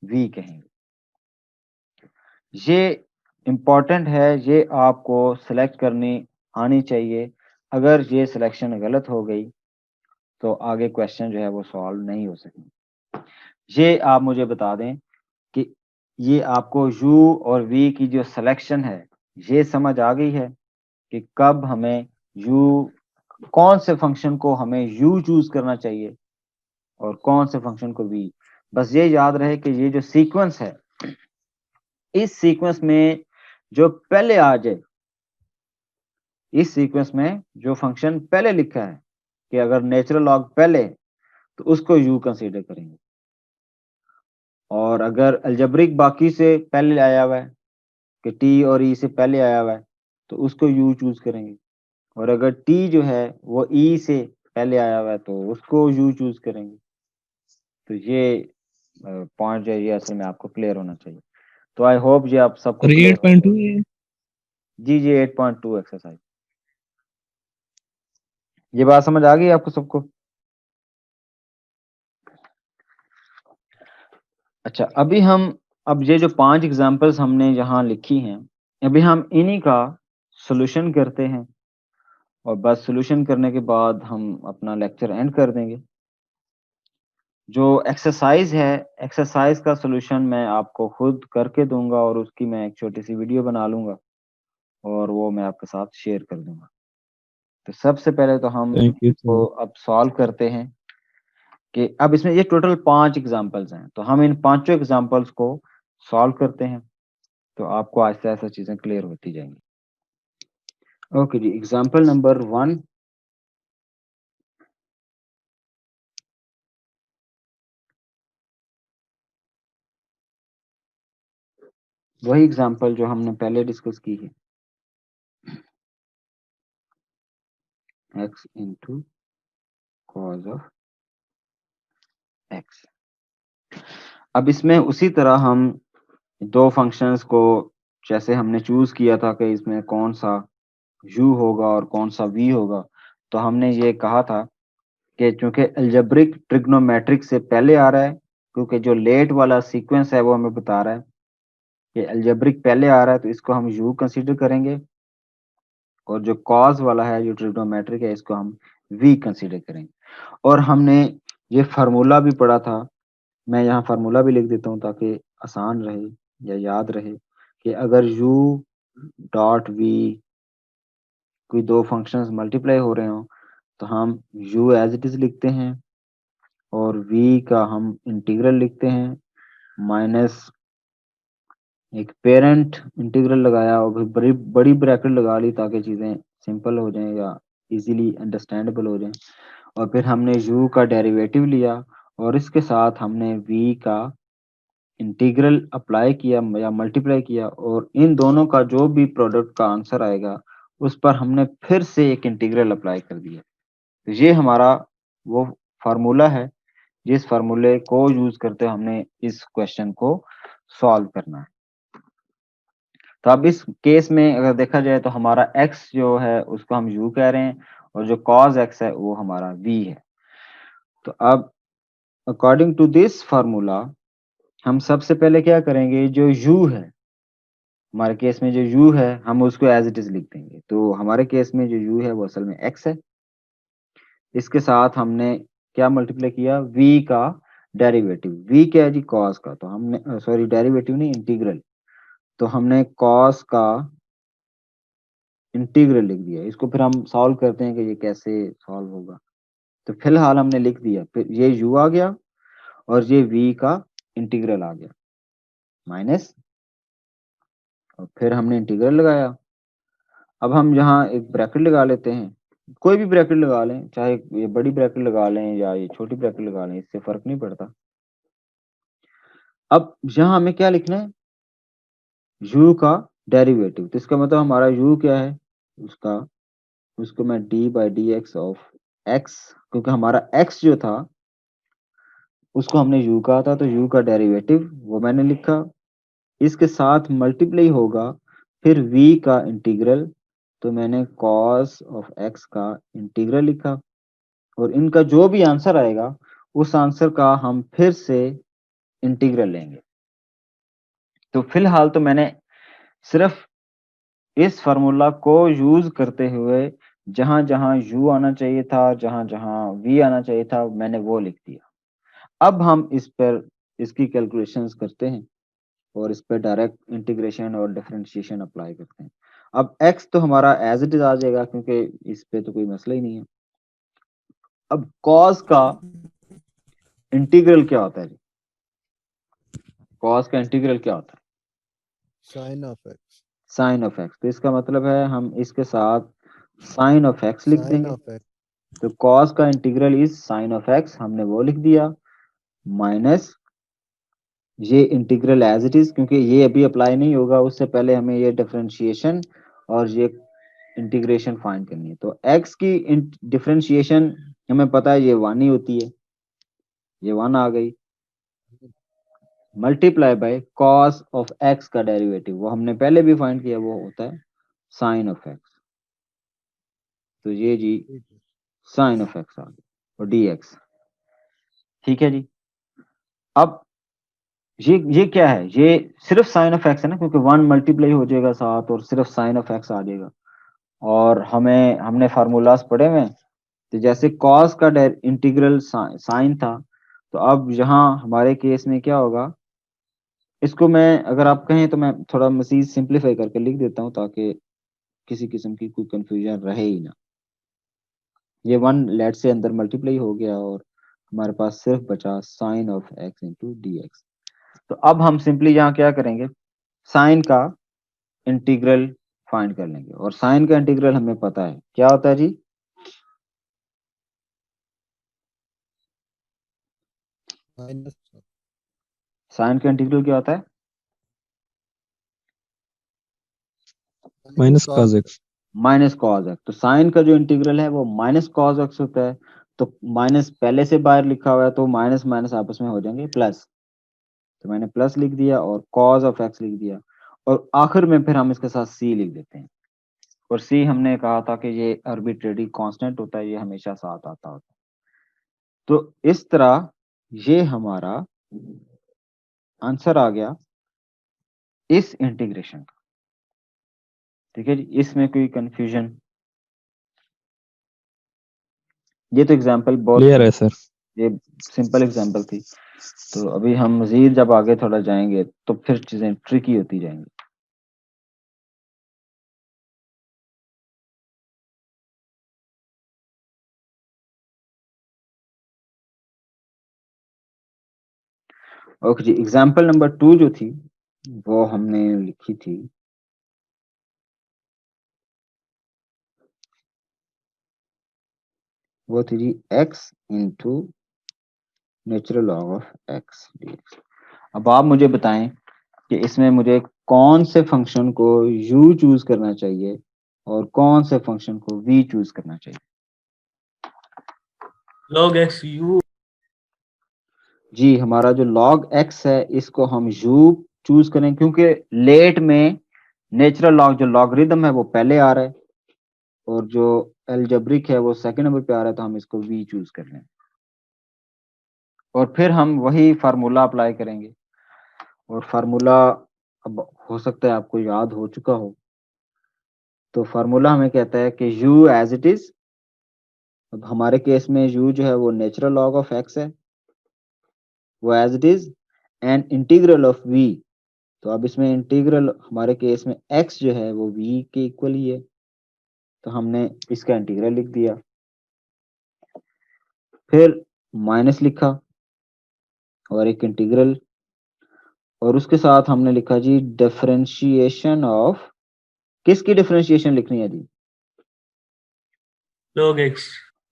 S1: v कहेंगे। ये इम्पोर्टेंट है, ये आपको सिलेक्ट करनी आनी चाहिए। अगर ये सिलेक्शन गलत हो गई तो आगे क्वेश्चन जो है वो सॉल्व नहीं हो सकेंगे। ये आप मुझे बता दें कि ये आपको u और v की जो सिलेक्शन है ये समझ आ गई है कि कब हमें कौन से फंक्शन को हमें u चूज करना चाहिए और कौन से फंक्शन को v। बस ये याद रहे कि ये जो सीक्वेंस है, इस सीक्वेंस में जो पहले आ जाए, इस सीक्वेंस में जो फंक्शन पहले लिखा है कि अगर नेचुरल लॉग पहले तो उसको u कंसीडर करेंगे, और अगर अलजेब्रिक बाकी से पहले आया हुआ है कि t और e से पहले आया हुआ है तो उसको u चूज करेंगे, और अगर t जो है वो e से पहले आया हुआ है तो उसको u चूज करेंगे। तो ये पॉइंट जो है ये असल में आपको क्लियर होना चाहिए। तो आई होप ये आप सबको
S2: सर
S1: क्लियर हो।
S2: 8.2 है।
S1: जी जी 8.2 एक्सरसाइज। ये बात समझ आ गई आपको सबको? अच्छा, अब ये जो 5 एग्जांपल्स हमने यहाँ लिखी हैं, अभी हम इन्हीं का सॉल्यूशन करते हैं और बस सॉल्यूशन करने के बाद हम अपना लेक्चर एंड कर देंगे। जो एक्सरसाइज है, एक्सरसाइज का सॉल्यूशन मैं आपको खुद करके दूंगा और उसकी मैं एक छोटी सी वीडियो बना लूंगा और वो मैं आपके साथ शेयर कर दूंगा। तो सबसे पहले तो हम
S2: थैंक यू
S1: इसको
S2: सर।
S1: अब सॉल्व करते हैं कि अब इसमें ये टोटल 5 एग्जांपल्स हैं, तो हम इन पांचों एग्जांपल्स को सॉल्व करते हैं तो आपको आहिस्ता आहिस्ता चीजें क्लियर होती जाएंगी। ओके जी, एग्जांपल नंबर 1। वही एग्जांपल जो हमने पहले डिस्कस की है, x into cos of x। अब इसमें उसी तरह हम दो फंक्शंस को जैसे हमने चूज किया था कि इसमें कौन सा u होगा और कौन सा v होगा, तो हमने ये कहा था कि चूंकि अलजेब्रिक ट्रिग्नोमेट्रिक से पहले आ रहा है, क्योंकि जो लेट वाला सीक्वेंस है वो हमें बता रहा है कि अलजेब्रिक पहले आ रहा है तो इसको हम u कंसीडर करेंगे, और जो कॉज वाला है जो ट्रिग्नोमेट्रिक है इसको हम v कंसीडर करेंगे। और हमने ये फार्मूला भी पढ़ा था, मैं यहाँ फार्मूला भी लिख देता हूँ ताकि आसान रहे या याद रहे कि अगर u डॉट v कोई दो फंक्शंस मल्टीप्लाई हो रहे हो तो हम u एज इट इज लिखते हैं और v का हम इंटीग्रल लिखते हैं माइनस एक पेरेंट इंटीग्रल लगाया और फिर बड़ी बड़ी ब्रैकेट लगा ली ताकि चीज़ें सिंपल हो जाएं या इजीली अंडरस्टैंडेबल हो जाएं। और फिर हमने u का डेरिवेटिव लिया और इसके साथ हमने v का इंटीग्रल अप्लाई किया या मल्टीप्लाई किया, और इन दोनों का जो भी प्रोडक्ट का आंसर आएगा उस पर हमने फिर से एक इंटीग्रल अप्लाई कर दिया। तो ये हमारा वो फार्मूला है जिस फार्मूले को यूज करते हमने इस क्वेश्चन को सॉल्व करना है। तो अब इस केस में अगर देखा जाए तो हमारा x जो है उसको हम u कह रहे हैं और जो cos x है वो हमारा v है। तो अब अकॉर्डिंग टू दिस फार्मूला हम सबसे पहले क्या करेंगे, जो u है हमारे केस में, जो u है हम उसको एज इट इज लिख देंगे। तो हमारे केस में जो u है वो असल में x है, इसके साथ हमने क्या मल्टीप्लाई किया, v का डेरिवेटिव। v क्या है जी, cos का, तो हमने सॉरी डेरिवेटिव नहीं इंटीग्रल, तो हमने cos का इंटीग्रल लिख दिया। इसको फिर हम सॉल्व करते हैं कि ये कैसे सॉल्व होगा। तो फिलहाल हमने लिख दिया, फिर ये u आ गया और ये v का इंटीग्रल आ गया माइनस, और फिर हमने इंटीग्रल लगाया। अब हम यहाँ एक ब्रैकेट लगा लेते हैं कोई भी ब्रैकेट लगा लें, चाहे ये बड़ी ब्रैकेट लगा लें या ये छोटी ब्रैकेट लगा लें, इससे फर्क नहीं पड़ता। अब यहाँ हमें क्या लिखना है, u का डेरिवेटिव। तो इसका मतलब हमारा u क्या है, उसका उसको मैं d by D x of x, क्योंकि हमारा x जो था उसको हमने u कहा था, तो u का डेरिवेटिव वो मैंने लिखा, इसके साथ मल्टीप्लाई होगा फिर v का इंटीग्रल, तो मैंने cos ऑफ x का इंटीग्रल लिखा, और इनका जो भी आंसर आएगा उस आंसर का हम फिर से इंटीग्रल लेंगे। तो फिलहाल तो मैंने सिर्फ इस फार्मूला को यूज करते हुए जहां जहां u आना चाहिए था, जहां जहां v आना चाहिए था, मैंने वो लिख दिया। अब हम इस पर इसकी कैलकुलेशंस करते हैं और इस पर डायरेक्ट इंटीग्रेशन और डिफरेंशिएशन अप्लाई करते हैं। अब x तो हमारा एज इट इज आ जाएगा, क्योंकि इस पे तो कोई मसला ही नहीं है। अब cos का इंटीग्रल क्या होता है जी, cos का इंटीग्रल क्या होता है,
S2: Sin of x.
S1: Sine of x। तो इसका मतलब है हम इसके साथ साइन ऑफ x लिख
S2: Sin
S1: देंगे।
S2: of x.
S1: तो cos का integral is sine of x, हमने वो लिख दिया, माइनस ये इंटीग्रल एज इट इज, क्योंकि ये अभी अप्लाई नहीं होगा, उससे पहले हमें ये डिफरेंशिएशन और ये इंटीग्रेशन फाइंड करनी है। तो x की डिफरेंशिएशन हमें पता है ये 1 ही होती है, ये 1 आ गई, multiply by cos of x का डेरिवेटिव, वो हमने पहले भी फाइंड किया, वो होता है साइन ऑफ x। तो ये जी साइन ऑफ x आ गया और dx, ठीक है जी। अब ये क्या है, ये सिर्फ साइन ऑफ x है ना, क्योंकि 1 मल्टीप्लाई हो जाएगा साथ और सिर्फ साइन ऑफ x आ जाएगा। और हमने फार्मूलाज पढ़े हुए हैं, तो जैसे cos का इंटीग्रल साइन था, तो अब यहाँ हमारे केस में क्या होगा, इसको मैं अगर आप कहें तो मैं थोड़ा मजीद सिंप्लीफाई करके लिख देता हूँ, ताकि किसी किस्म की कोई कंफ्यूजन रहे ही ना। ये 1 लेट से अंदर मल्टीप्लाई हो गया और हमारे पास सिर्फ बचा sine of x into d x. तो अब हम सिंपली यहाँ क्या करेंगे, साइन का इंटीग्रल फाइंड कर लेंगे, और साइन का इंटीग्रल हमें पता है क्या होता है जी,
S2: Minus.
S1: साइन का इंटीग्रल क्या होता है,
S4: minus
S2: Cos.
S4: cos x।
S1: Minus cos x. तो साइन का जो इंटीग्रल है वो माइनस कॉज एक्स होता है। तो माइनस पहले से बाहर लिखा हुआ है, तो माइनस माइनस आपस में हो जाएंगे प्लस, तो मैंने प्लस लिख दिया और कॉज ऑफ एक्स लिख दिया, और आखिर में फिर हम इसके साथ सी लिख देते हैं। और सी हमने कहा था कि ये आर्बिट्रेरी कांस्टेंट होता है, ये हमेशा साथ आता होता है। तो इस तरह ये हमारा आंसर आ गया इस इंटीग्रेशन का, ठीक है जी। इसमें कोई कंफ्यूजन, ये तो एग्जांपल बहुत
S4: क्लियर है सर।
S1: ये सिंपल एग्जांपल थी। तो अभी हम मजीद जब आगे थोड़ा जाएंगे तो फिर चीजें ट्रिकी होती जाएंगी। ओके जी, एग्जांपल नंबर 2 जो थी वो हमने लिखी थी, वो थी जी x into natural log of x dx। अब आप मुझे बताएं कि इसमें मुझे कौन से फंक्शन को u चूज करना चाहिए और कौन से फंक्शन को v चूज करना चाहिए।
S3: log x u
S1: जी, हमारा जो log x है इसको हम u चूज करें, क्योंकि लेट में नेचुरल लॉग जो लॉगरिदम है वो पहले आ रहा है और जो एल्जेब्रिक है वो सेकंड नंबर पे आ रहा है, तो हम इसको v चूज कर लें और फिर हम वही फार्मूला अप्लाई करेंगे। और फार्मूला अब हो सकता है आपको याद हो चुका हो। तो फार्मूला हमें कहता है कि u एज इट इज, अब हमारे केस में u जो है वो नेचुरल लॉग ऑफ x है, वो as it is, and integral of v। तो अब इसमें इंटीग्रल हमारे केस में x जो है वो v के इक्वल ही है, तो हमने इसका इंटीग्रल लिख दिया, फिर माइनस लिखा और एक इंटीग्रल, और उसके साथ हमने लिखा जी डिफरेंशिएशन ऑफ, किसकी डिफरेंशिएशन लिखनी है जी,
S3: log x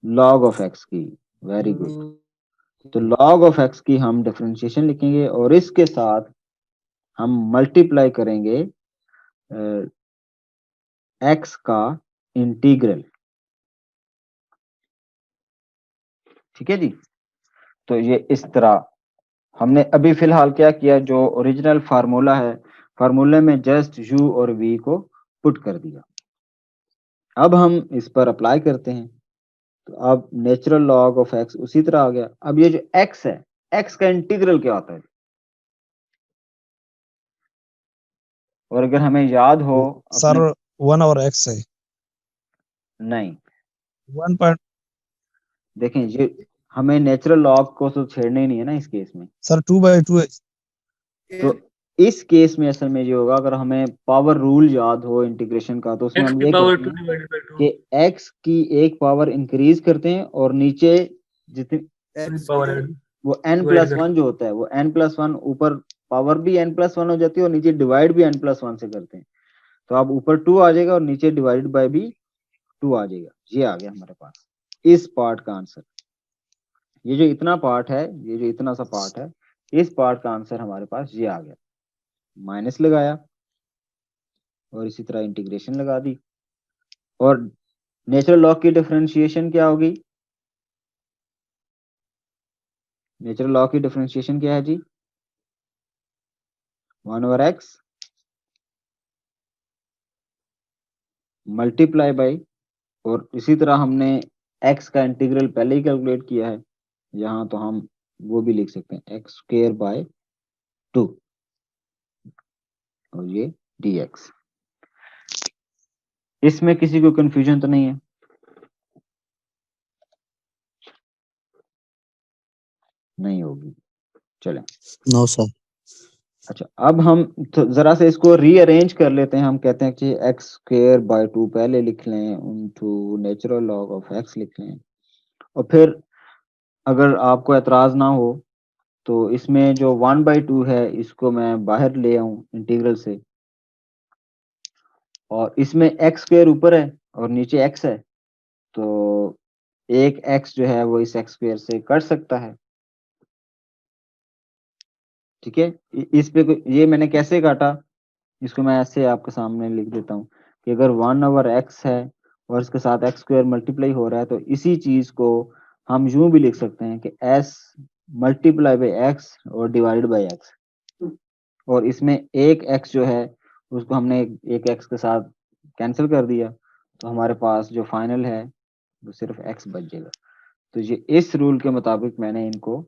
S1: log of x की। Very good. तो log ऑफ x की हम डिफरेंशिएशन लिखेंगे और इसके साथ हम मल्टीप्लाई करेंगे x का इंटीग्रल। ठीक है जी। तो ये इस तरह हमने अभी फिलहाल क्या किया, जो ओरिजिनल फार्मूला है, फार्मूले में जस्ट u और v को पुट कर दिया। अब हम इस पर अप्लाई करते हैं, तो अब नेचुरल लॉग ऑफ x उसी तरह आ गया। अब ये जो x है, x का इंटीग्रल क्या होता है? और अगर हमें याद हो
S2: सर
S1: अपने
S2: 1 और x है
S1: नहीं,
S2: 1 पर
S1: देखें ये हमें नेचुरल लॉग को तो छेड़ना ही नहीं है ना इस केस में।
S2: सर 2/2 है
S1: तो इस केस में असल में ये होगा, अगर हमें पावर रूल याद हो इंटीग्रेशन का, तो उसमें
S3: x
S1: हम
S3: की
S1: ये
S3: पावर
S1: करते
S3: 2
S1: हैं
S3: डिवाइडेड बाय 2
S1: कि x की एक पावर इंक्रीज करते हैं और नीचे जितनी
S2: x
S3: पावर
S1: वो n
S3: डिवाइड
S1: प्लस
S3: कर
S1: वन जो होता है वो n+1, ऊपर पावर भी n+1 हो जाती है और नीचे डिवाइड भी n+1 से करते हैं। तो अब ऊपर 2 आ जाएगा और नीचे डिवाइड बाय भी 2 आ जाएगा। ये आ गया हमारे पास इस पार्ट का आंसर। ये जो इतना पार्ट है, ये जो इतना सा पार्ट है, इस पार्ट का आंसर हमारे पास ये आ गया। माइनस लगाया और इसी तरह इंटीग्रेशन लगा दी। और नेचुरल लॉग की डिफरेंशिएशन क्या होगी? नेचुरल लॉग की डिफरेंशिएशन क्या है जी? 1/x मल्टीप्लाई बाई, और इसी तरह हमने x का इंटीग्रल पहले ही कैलकुलेट किया है यहाँ, तो हम वो भी लिख सकते हैं x² 2 और ये dx। इसमें किसी को कंफ्यूजन तो नहीं है? नहीं होगी। चलें।
S2: नो सर
S1: अच्छा, अब हम तो जरा से इसको रीअरेंज कर लेते हैं। हम कहते हैं कि x² 2 पहले लिख लें, into natural log of x लिख लें, और फिर अगर आपको एतराज ना हो तो इसमें जो 1/2 है इसको मैं बाहर ले आऊं इंटीग्रल से, और इसमें x² ऊपर है और नीचे x है, तो एक x जो है वो इस x² से कट सकता है। ठीक है, इस पे ये मैंने कैसे काटा, इसको मैं ऐसे आपके सामने लिख देता हूँ कि अगर 1/x है और इसके साथ x² मल्टीप्लाई हो रहा है, तो इसी चीज को हम यूं भी लिख सकते हैं कि s मल्टीप्लाई बाई x और डिवाइड बाई x। और इसमें एक x जो है उसको हमने एक x के साथ कैंसिल कर दिया, तो हमारे पास जो फाइनल है वो सिर्फ x बच जाएगा। तो ये इस रूल के मुताबिक मैंने इनको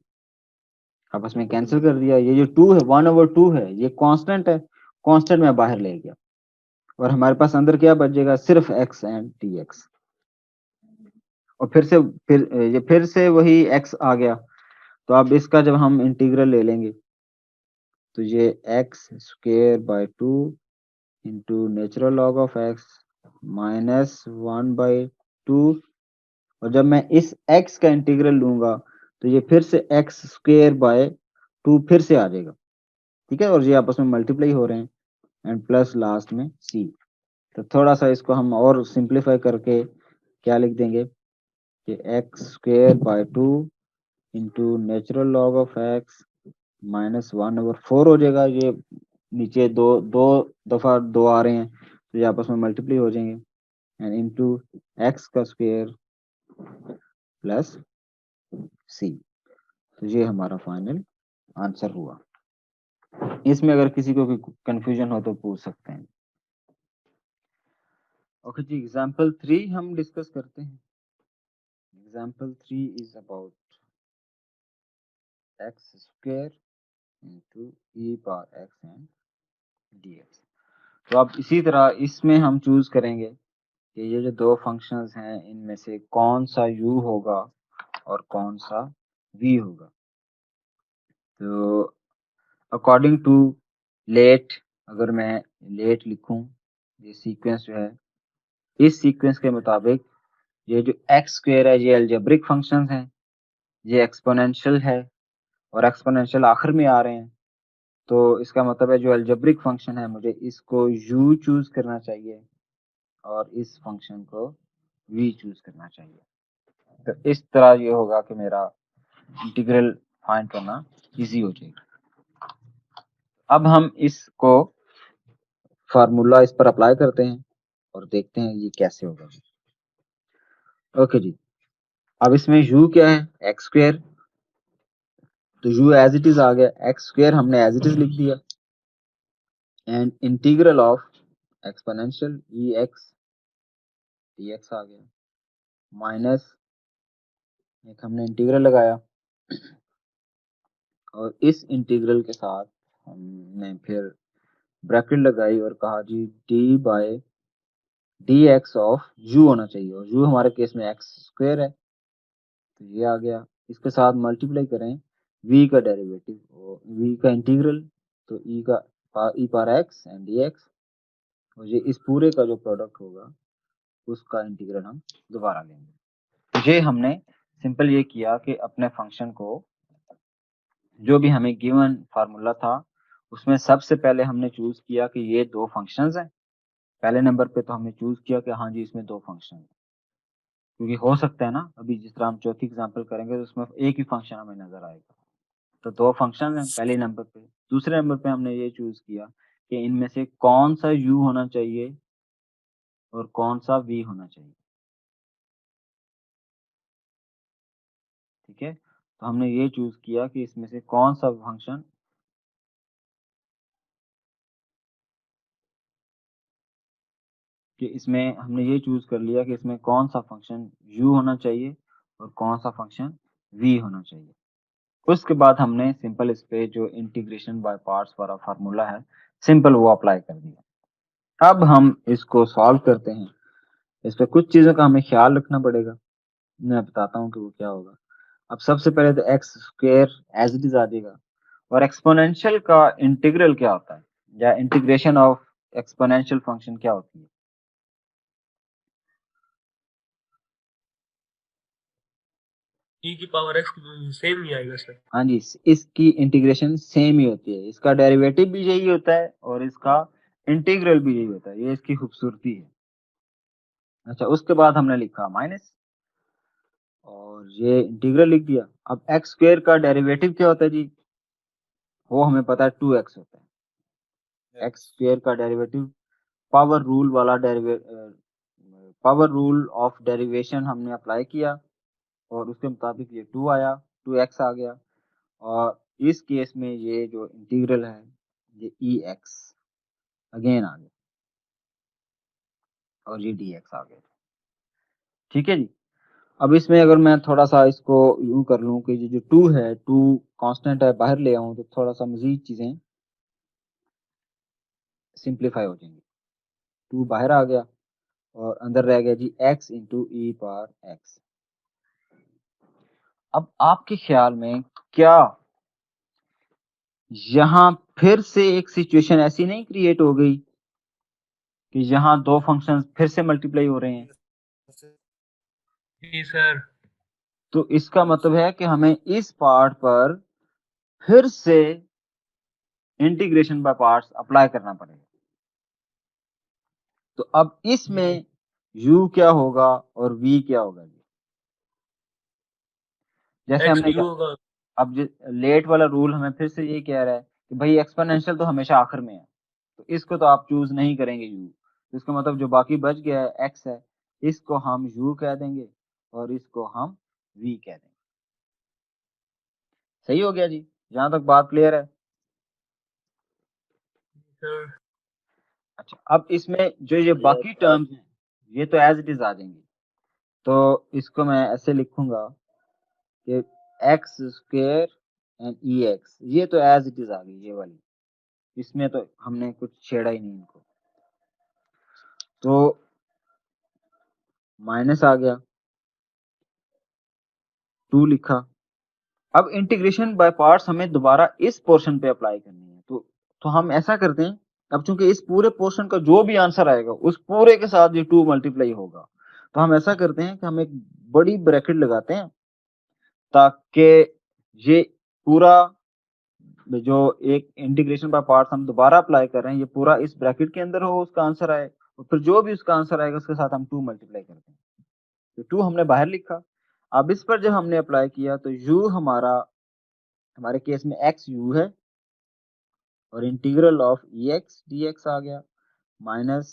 S1: आपस में कैंसिल कर दिया। ये जो 2 है, 1/2 है, ये कांस्टेंट है, कांस्टेंट मैं बाहर ले गया और हमारे पास अंदर क्या बच जाएगा? सिर्फ x एंड dx। और फिर से वही x आ गया। तो अब इसका जब हम इंटीग्रल ले लेंगे, तो ये x² 2 into natural log of x minus 1/2, और जब मैं इस x का इंटीग्रल लूंगा तो ये फिर से x² 2 फिर से आ जाएगा। ठीक है, और ये आपस में मल्टीप्लाई हो रहे हैं, एंड प्लस लास्ट में c। तो थोड़ा सा इसको हम और सिंप्लीफाई करके क्या लिख देंगे कि x² 2 into natural log of x minus 1/4 हो जाएगा। ये नीचे दो दो दफा 2 आ रहे हैं, तो ये आपस में मल्टीप्लाई हो जाएंगे, एंड इंटू x का स्क्वायर प्लस c। तो ये हमारा फाइनल आंसर हुआ। इसमें अगर किसी को कोई कंफ्यूजन हो तो पूछ सकते हैं। ओके जी, एग्जांपल 3 हम डिस्कस करते हैं। Example 3 is about x² into e power x and dx। तो अब इसी तरह इसमें हम चूज करेंगे कि ये जो दो फंक्शंस हैं इनमें से कौन सा u होगा और कौन सा v होगा। तो अकॉर्डिंग टू लेट, अगर मैं लेट लिखूं, ये सीक्वेंस जो है, इस सीक्वेंस के मुताबिक ये जो x² है ये अलजेब्रिक फंक्शंस हैं, ये एक्सपोनेंशियल है और एक्सपोनेंशियल आखिर में आ रहे हैं। तो इसका मतलब है जो अलजेब्रिक फंक्शन है मुझे इसको u चूज करना चाहिए और इस फंक्शन को v चूज करना चाहिए। तो इस तरह ये होगा कि मेरा इंटीग्रल फाइंड करना इजी हो जाएगा। अब हम इसको फार्मूला इस पर अप्लाई करते हैं और देखते हैं ये कैसे होगा। ओके जी, अब इसमें u क्या है, एक्स स्क्वायर, तो u एज इट इज आ गया, एक्स स्क्वायर हमने एज इट इज लिख दिया, and integral of exponential E x dx आ गया, माइनस एक हमने इंटीग्रल लगाया, और इस इंटीग्रल के साथ हमने फिर ब्रैकेट लगाई और कहा जी d by d x of u होना चाहिए, और u हमारे केस में एक्स स्क्वायर है, तो ये आ गया। इसके साथ मल्टीप्लाई करें v का डेरिवेटिव और v का इंटीग्रल, तो e का e power x and dx, और ये इस पूरे का जो प्रोडक्ट होगा उसका इंटीग्रल हम दोबारा लेंगे। तो ये हमने सिंपल ये किया कि अपने फंक्शन को, जो भी हमें गिवन फार्मूला था उसमें सबसे पहले हमने चूज किया कि ये दो फंक्शंस हैं। पहले नंबर पे तो हमने चूज किया कि हाँ जी इसमें दो फंक्शन हैं, क्योंकि हो सकता है ना अभी जिस तरह हम चौथी एग्जांपल करेंगे तो उसमें एक ही फंक्शन हमें नजर आएगा, तो दो फंक्शन हैं पहले नंबर पे। दूसरे नंबर पे हमने ये चूज किया कि इनमें से कौन सा u होना चाहिए और कौन सा v होना चाहिए। ठीक है, तो हमने ये चूज किया कि इसमें से कौन सा फंक्शन कि इसमें हमने ये चूज कर लिया कि इसमें कौन सा फंक्शन u होना चाहिए और कौन सा फंक्शन v होना चाहिए। उसके बाद हमने सिंपल इस पे जो इंटीग्रेशन बाय पार्ट्स वाला फार्मूला है सिंपल वो अप्लाई कर दिया। अब हम इसको सॉल्व करते हैं। इस पे कुछ चीजों का हमें ख्याल रखना पड़ेगा, मैं बताता हूँ कि वो क्या होगा। अब सबसे पहले तो x square as it is आ जाएगा, और एक्सपोनेंशियल का इंटीग्रल क्या होता है, या इंटीग्रेशन ऑफ एक्सपोनेंशियल फंक्शन क्या होती है।
S3: ई की पावर एक्स सेम ही आएगा सर।
S1: हाँ जी, इसकी इंटीग्रेशन सेम ही होती है, इसका डेरिवेटिव भी यही होता है और इसका इंटीग्रल भी यही होता है, ये इसकी खूबसूरती है। अच्छा, उसके बाद हमने लिखा माइनस और ये इंटीग्रल लिख दिया। अब एक्स स्क्वायर का डेरिवेटिव क्या होता है जी, वो हमें पता है 2x होता है। एक्स स्क्वायर का डेरिवेटिव पावर रूल वाला पावर रूल ऑफ डेरिवेशन हमने अप्लाई किया और उसके मुताबिक ये 2 आया, 2x आ गया, और इस केस में ये जो इंटीग्रल है ये ई एक्स अगेन आ गया और ये डी एक्स आ गया। ठीक है जी, अब इसमें अगर मैं थोड़ा सा इसको यूं कर लूं कि ये जो 2 है, 2 कांस्टेंट है, बाहर ले आऊं तो थोड़ा सा मजीद चीजें सिंप्लीफाई हो जाएंगी। 2 बाहर आ गया और अंदर रह गया जी x into e power x. अब आपके ख्याल में क्या यहां फिर से एक सिचुएशन ऐसी नहीं क्रिएट हो गई कि यहां दो फंक्शंस फिर से मल्टीप्लाई हो रहे हैं।
S3: जी सर।
S1: तो इसका मतलब है कि हमें इस पार्ट पर फिर से इंटीग्रेशन बाय पार्ट्स अप्लाई करना पड़ेगा। तो अब इसमें u क्या होगा और v क्या होगा जी, जैसे
S3: एक्स
S1: हमने
S3: यू होगा।
S1: अब लेट वाला रूल हमें फिर से ये कह रहा है कि भाई एक्सपोनेंशियल तो हमेशा आखिर में है, तो इसको तो आप चूज नहीं करेंगे u, तो इसका मतलब जो बाकी बच गया है x है, इसको हम u कह देंगे और इसको हम v कह देंगे। सही हो गया जी, जहां तक बात क्लियर है।
S3: सर
S1: अच्छा, अब इसमें जो ये बाकी टर्म्स हैं ये तो एज इट इज आ जाएंगी, तो इसको मैं ऐसे लिखूंगा कि x square and E x, ये तो एज इट इज आ गई ये वाली, इसमें तो हमने कुछ छेड़ा ही नहीं इनको, तो माइनस आ गया, 2 लिखा। अब इंटीग्रेशन बाय पार्ट्स हमें दोबारा इस पोर्शन पे अप्लाई करनी है, तो हम ऐसा करते हैं, अब चूंकि इस पूरे पोर्शन का जो भी आंसर आएगा उस पूरे के साथ ये 2 मल्टीप्लाई होगा, तो हम ऐसा करते हैं कि हम एक बड़ी ब्रैकेट लगाते हैं ताकि ये पूरा जो एक इंटीग्रेशन बाय पार्ट्स हम दोबारा अप्लाई कर रहे हैं ये पूरा इस ब्रैकेट के अंदर हो, उसका आंसर आए, और फिर जो भी उसका आंसर आएगा उसके साथ हम 2 मल्टीप्लाई करते हैं। तो 2 हमने बाहर लिखा। अब इस पर जब हमने अप्लाई किया तो u हमारे केस में x u है और इंटीग्रल ऑफ ex dx आ गया माइनस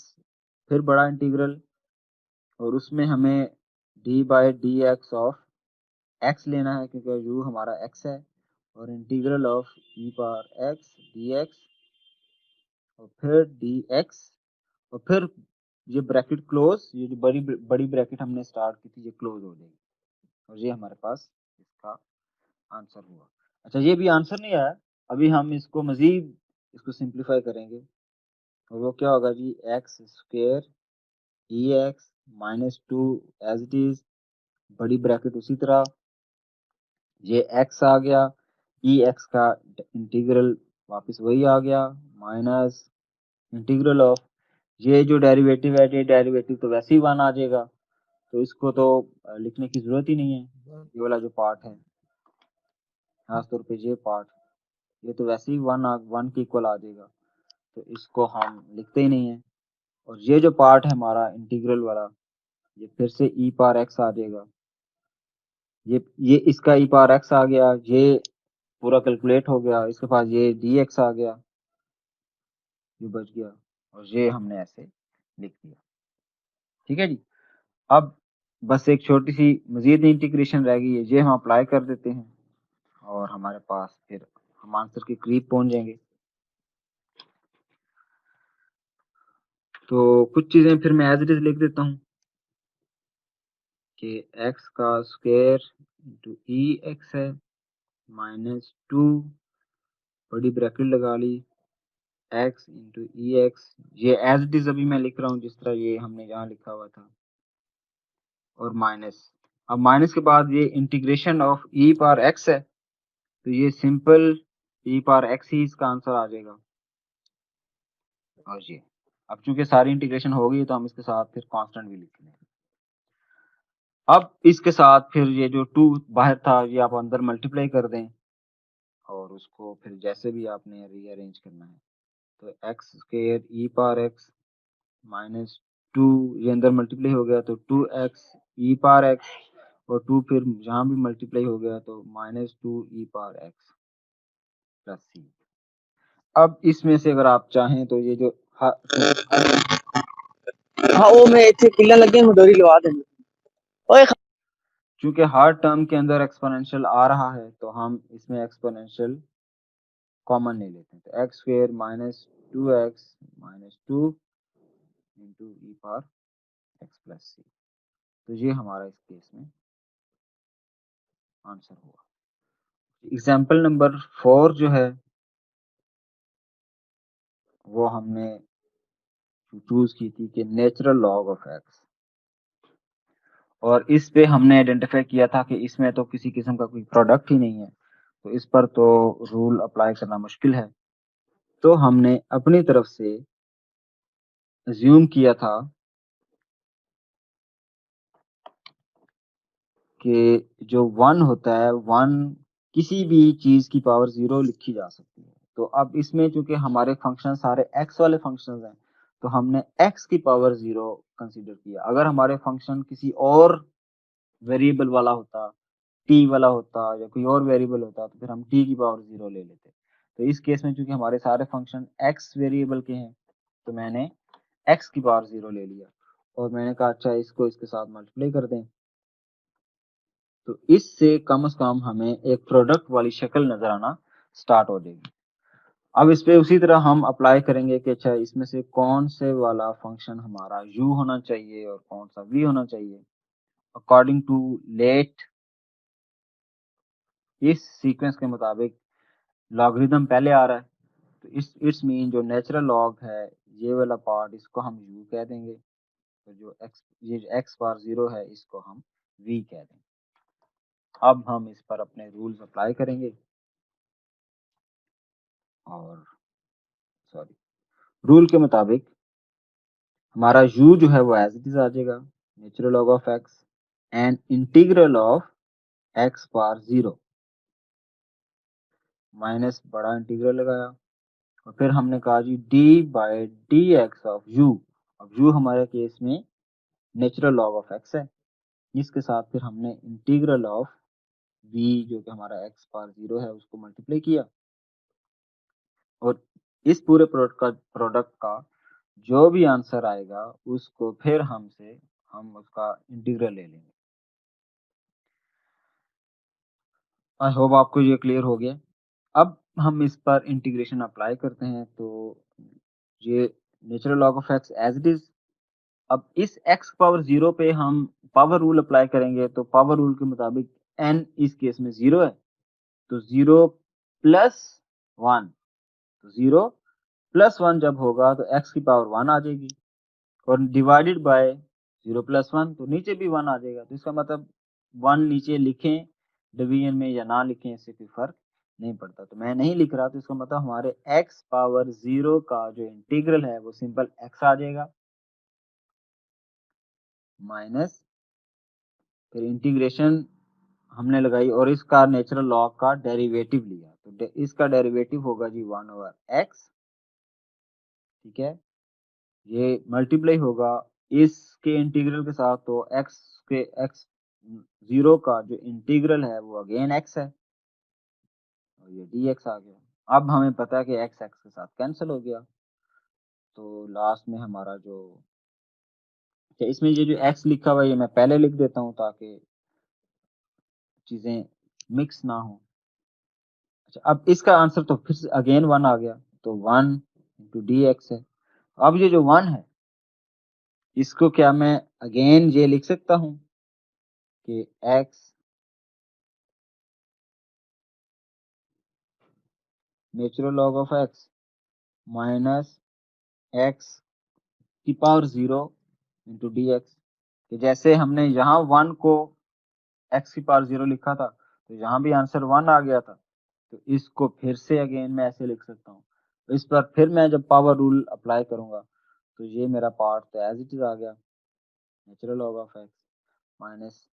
S1: फिर बड़ा इंटीग्रल और उसमें हमें d by D x of x लेना है क्योंकि u हमारा x है और integral of e power x dx और फिर dx और फिर ये ब्रैकेट क्लोज, ये जो बड़ी ब्रैकेट हमने स्टार्ट की थी ये क्लोज हो जाएगी और ये हमारे पास इसका आंसर हुआ। अच्छा ये भी आंसर नहीं आया, अभी हम इसको मजीद इसको सिंप्लीफाई करेंगे और वो क्या होगा जी x square e x minus 2 as it is बड़ी ब्रैकेट उसी तरह ये x आ गया ई एक्स का इंटीग्रल वापस वही आ गया माइनस इंटीग्रल ऑफ ये जो डेरिवेटिव है ये डेरिवेटिव तो वैसे ही 1 आ जाएगा तो इसको तो लिखने की जरूरत ही नहीं है। ये वाला जो पार्ट है खासतौर पे ये पार्ट ये तो वैसे ही 1 के इक्वल आ जाएगा तो इसको हम लिखते ही नहीं है और ये जो पार्ट है हमारा इंटीग्रल वाला ये फिर से ई पावर एक्स आ जाएगा ये इसका ई पावर एक्स आ गया ये पूरा कैलकुलेट हो गया इसके पास ये डी एक्स आ गया ये बच गया और ये हमने ऐसे लिख दिया। ठीक है जी। अब बस एक छोटी सी मजीद इंटीग्रेशन रह गई है ये हम अप्लाई कर देते हैं और हमारे पास फिर हम आंसर के करीब पहुंच जाएंगे। तो कुछ चीजें फिर मैं एज इट इज लिख देता हूँ कि x का स्क्वायर इंटू ई एक्स है माइनस 2 बड़ी ब्रैकेट लगा ली x इंटू ई एक्स ये एज इट इज अभी मैं लिख रहा हूँ जिस तरह ये हमने यहाँ लिखा हुआ था और माइनस अब माइनस के बाद ये integration of E power x है तो ये सिंपल ई पावर एक्स ही इसका आंसर आ जाएगा और ये अब चूंकि सारी इंटीग्रेशन हो गई तो हम इसके साथ फिर कांस्टेंट भी लिख लेंगे। अब इसके साथ फिर ये जो 2 बाहर था ये आप अंदर मल्टीप्लाई कर दें और उसको फिर जैसे भी आपने रीअरेंज करना है तो एक्स स्क्वायर ई पावर एक्स माइनस 2 ये अंदर मल्टीप्लाई हो गया तो 2x ई पावर एक्स और 2 फिर यहाँ भी मल्टीप्लाई हो गया तो माइनस 2 ई पावर एक्स प्लस सी। अब इसमें से अगर आप चाहें तो ये जो
S4: हाँ वो मैं इतने किला लगे डोरी लगा देंगे ओए
S1: चूंकि हर टर्म के अंदर एक्सपोनेंशियल आ रहा है तो हम इसमें एक्सपोनेंशियल कॉमन ले लेते हैं तो x square minus 2x minus 2 into e power x plus c तो ये हमारा इस केस में आंसर हुआ। एग्जाम्पल नंबर 4 जो है वो हमने चूज की थी कि नेचुरल लॉग ऑफ एक्स और इस पे हमने आइडेंटिफाई किया था कि इसमें तो किसी किस्म का कोई प्रोडक्ट ही नहीं है तो इस पर तो रूल अप्लाई करना मुश्किल है तो हमने अपनी तरफ से अज्यूम किया था कि जो 1 होता है 1 किसी भी चीज की पावर 0 लिखी जा सकती है तो अब इसमें चूंकि हमारे फंक्शन सारे x वाले फंक्शंस हैं तो हमने x की पावर 0 कंसीडर किया। अगर हमारे फंक्शन किसी और वेरिएबल वाला होता t वाला होता या कोई और वेरिएबल होता तो फिर हम t की पावर 0 ले लेते। तो इस केस में चूंकि हमारे सारे फंक्शन x वेरिएबल के हैं तो मैंने x की पावर 0 ले लिया और मैंने कहा अच्छा इसको इसके साथ मल्टीप्लाई कर दें तो इससे कम से कम हमें एक प्रोडक्ट वाली शक्ल नजर आना स्टार्ट हो जाएगी। अब इस पे उसी तरह हम अप्लाई करेंगे कि अच्छा इसमें से कौन से वाला फंक्शन हमारा u होना चाहिए और कौन सा v होना चाहिए अकॉर्डिंग टू लेट। इस सीक्वेंस के मुताबिक लॉगरिदम पहले आ रहा है तो इट्स मीन जो नेचुरल लॉग है ये वाला पार्ट इसको हम u कह देंगे तो जो x बार 0 है इसको हम v कह देंगे। अब हम इस पर अपने रूल्स अप्लाई करेंगे और सॉरी रूल के मुताबिक हमारा u जो है वो एज इट इज आ जाएगा natural log of x and integral of x bar 0 minus बड़ा इंटीग्रल लगाया और फिर हमने कहा जी d by D x of u। अब u हमारे केस में नेचुरल लॉग ऑफ x है इसके साथ फिर हमने इंटीग्रल ऑफ v जो कि हमारा x पावर 0 है उसको मल्टीप्लाई किया, और इस पूरे प्रोडक्ट का जो भी आंसर आएगा उसको फिर हम उसका इंटीग्रल ले लेंगे। आई होप आपको ये क्लियर हो गया। अब हम इस पर इंटीग्रेशन अप्लाई करते हैं, तो ये natural log of x as it is. अब इस x पावर 0 पे हम पावर रूल अप्लाई करेंगे, तो पावर रूल के मुताबिक n इस केस में 0 है, तो 0 प्लस 1, तो 0 प्लस 1 जब होगा तो x की पावर 1 आ जाएगी, और डिवाइडेड बाय 0 प्लस 1, तो नीचे भी 1 आ जाएगा। तो इसका मतलब 1 नीचे लिखें डिवीजन में या ना लिखें, इससे कोई फर्क नहीं पड़ता। तो मैं नहीं लिख रहा, तो इसका मतलब हमारे x पावर 0 का जो इंटीग्रल है वो सिंपल x आ जाएगा, माइनस फिर इंटीग्रेशन हमने लगाई और इसका नेचुरल लॉग का डेरिवेटिव लिया, तो इसका डेरिवेटिव होगा जी 1/x, ठीक है। ये मल्टीप्लाई होगा इसके इंटीग्रल के साथ, तो x 0 का जो इंटीग्रल है वो अगेन x है, और ये dx आ गया। अब हमें पता है कि x के साथ कैंसिल हो गया, तो लास्ट में हमारा जो इसमें ये जो x लिखा हुआ है ये मैं पहले लिख देता हूँ ताकि चीजें मिक्स ना हो। अच्छा, अब इसका आंसर तो फिर से अगेन 1 आ गया, तो 1 इंटू डी एक्स है। अब ये जो 1 है इसको क्या मैं अगेन ये लिख सकता हूँ कि x natural log of x minus x की पावर 0 इंटू डी एक्स, कि जैसे हमने यहाँ 1 को x की पावर 0 लिखा था, तो यहाँ भी आंसर 1 आ गया था, तो इसको फिर से अगेन मैं ऐसे लिख सकता हूँ। तो इस पर फिर मैं जब पावर रूल अप्लाई करूंगा, तो ये मेरा पार्ट तो एज इट इज आ गया, natural log of x minus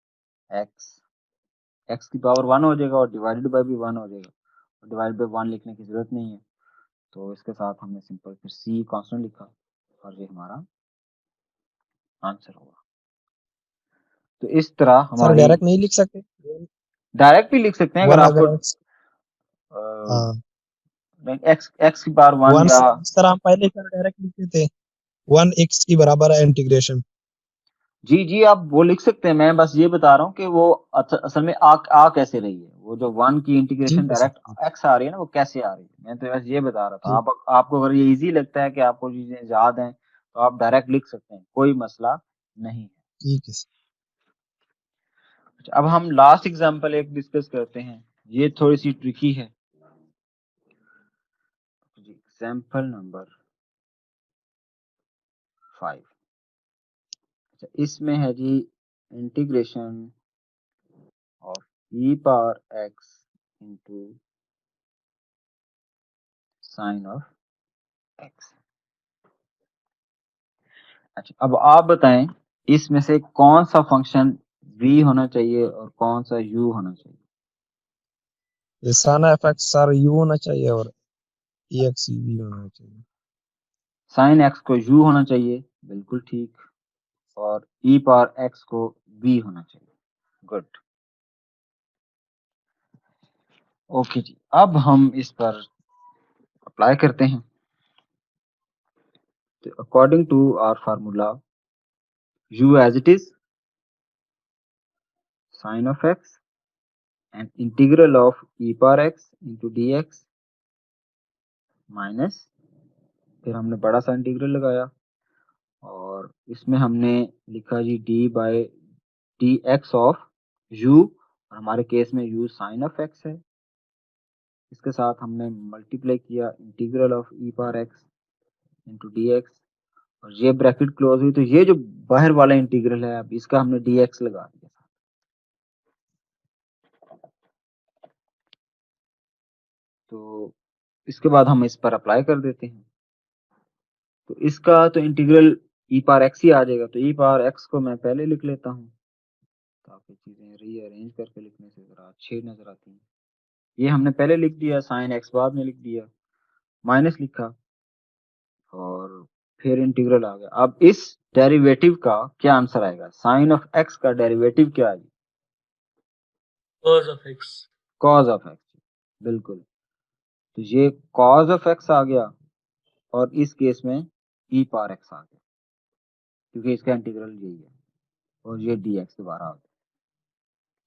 S1: x की पावर 1 हो जाएगा, और डिवाइडेड बाय भी 1 हो जाएगा, और डिवाइड बाय 1 लिखने की जरूरत नहीं है। तो इसके साथ हमने सिंपल फिर c कांस्टेंट लिखा, और ये हमारा आंसर होगा। तो इस तरह
S2: सर
S1: हमारी
S2: डायरेक्ट नहीं लिख सकते?
S1: डायरेक्ट भी लिख सकते हैं अगर
S2: वन
S1: आपको
S2: अगर x, हाँ
S1: एक्स की पावर 1
S2: वन
S1: या
S2: इस तरह हम पहले सर डायरेक्ट लिखते थे 1x की बराबर है इंटीग्रेशन।
S1: जी जी आप वो लिख सकते हैं। मैं बस ये बता रहा हूँ कि वो असल में आ कैसे रही है, वो जो 1 की इंटीग्रेशन
S2: ठीक है सर,
S1: डायरेक्ट एक्स आ रही है ना, वो कैसे आ रही है। मैं तो बस ये बता रहा था।
S2: ठीक
S1: आपको अगर ये इजी लगता है कि आपको चीजें याद हैं तो आप डायरेक्ट लिख सकते हैं, कोई मसला नहीं है।
S2: ठीक है सर।
S1: अच्छा, अब हम लास्ट एग्जांपल एक डिस्कस करते हैं, ये थोड़ी सी ट्रिकी है। Example number 5। अच्छा, इसमें है जी integration of e power x into sine of x। अच्छा, अब आप बताएं इसमें से कौन सा फंक्शन v होना चाहिए और कौन सा u होना चाहिए।
S2: ये साइन fx सर u होना चाहिए और ex v होना चाहिए।
S1: साइन x को u होना चाहिए, बिल्कुल ठीक, और e पावर x को v होना चाहिए। गुड, ओके जी। अब हम इस पर अप्लाई करते हैं। तो according to our formula u as it is sine of x and integral of e power x into dx minus फिर हमने बड़ा सा इंटीग्रल लगाया, और इसमें हमने लिखा G D by D x of you, और हमारे केस में यू साइन ऑफ एक्स है। इसके साथ हमने मल्टीप्लाई किया integral of E power x into d x, और ये ब्रैकेट क्लोज हुई, तो ये जो बाहर वाला इंटीग्रल है अब इसका हमने डी एक्स लगा दिया। तो इसके बाद हम इस पर अप्लाई कर देते हैं। तो इसका तो इंटीग्रल ई पावर एक्स ही आ जाएगा, तो ई पावर एक्स को मैं पहले लिख लेता हूँ ताकि चीजें रीअरेंज करके लिखने से जरा अच्छी नजर आती हैं। ये हमने पहले लिख दिया, साइन एक्स बाद में लिख दिया, माइनस लिखा, और फिर इंटीग्रल आ गया। अब इस डेरिवेटिव का क्या आंसर आएगा? साइन ऑफ एक्स का डेरिवेटिव क्या है?
S3: cos of x।
S1: Cause of x. बिल्कुल, तो ये कॉज ऑफ एक्स आ गया और इस केस में ई पावर एक्स आ गया, क्योंकि इसका इंटीग्रल यही है, और ये डी एक्स दोबारा आ गया।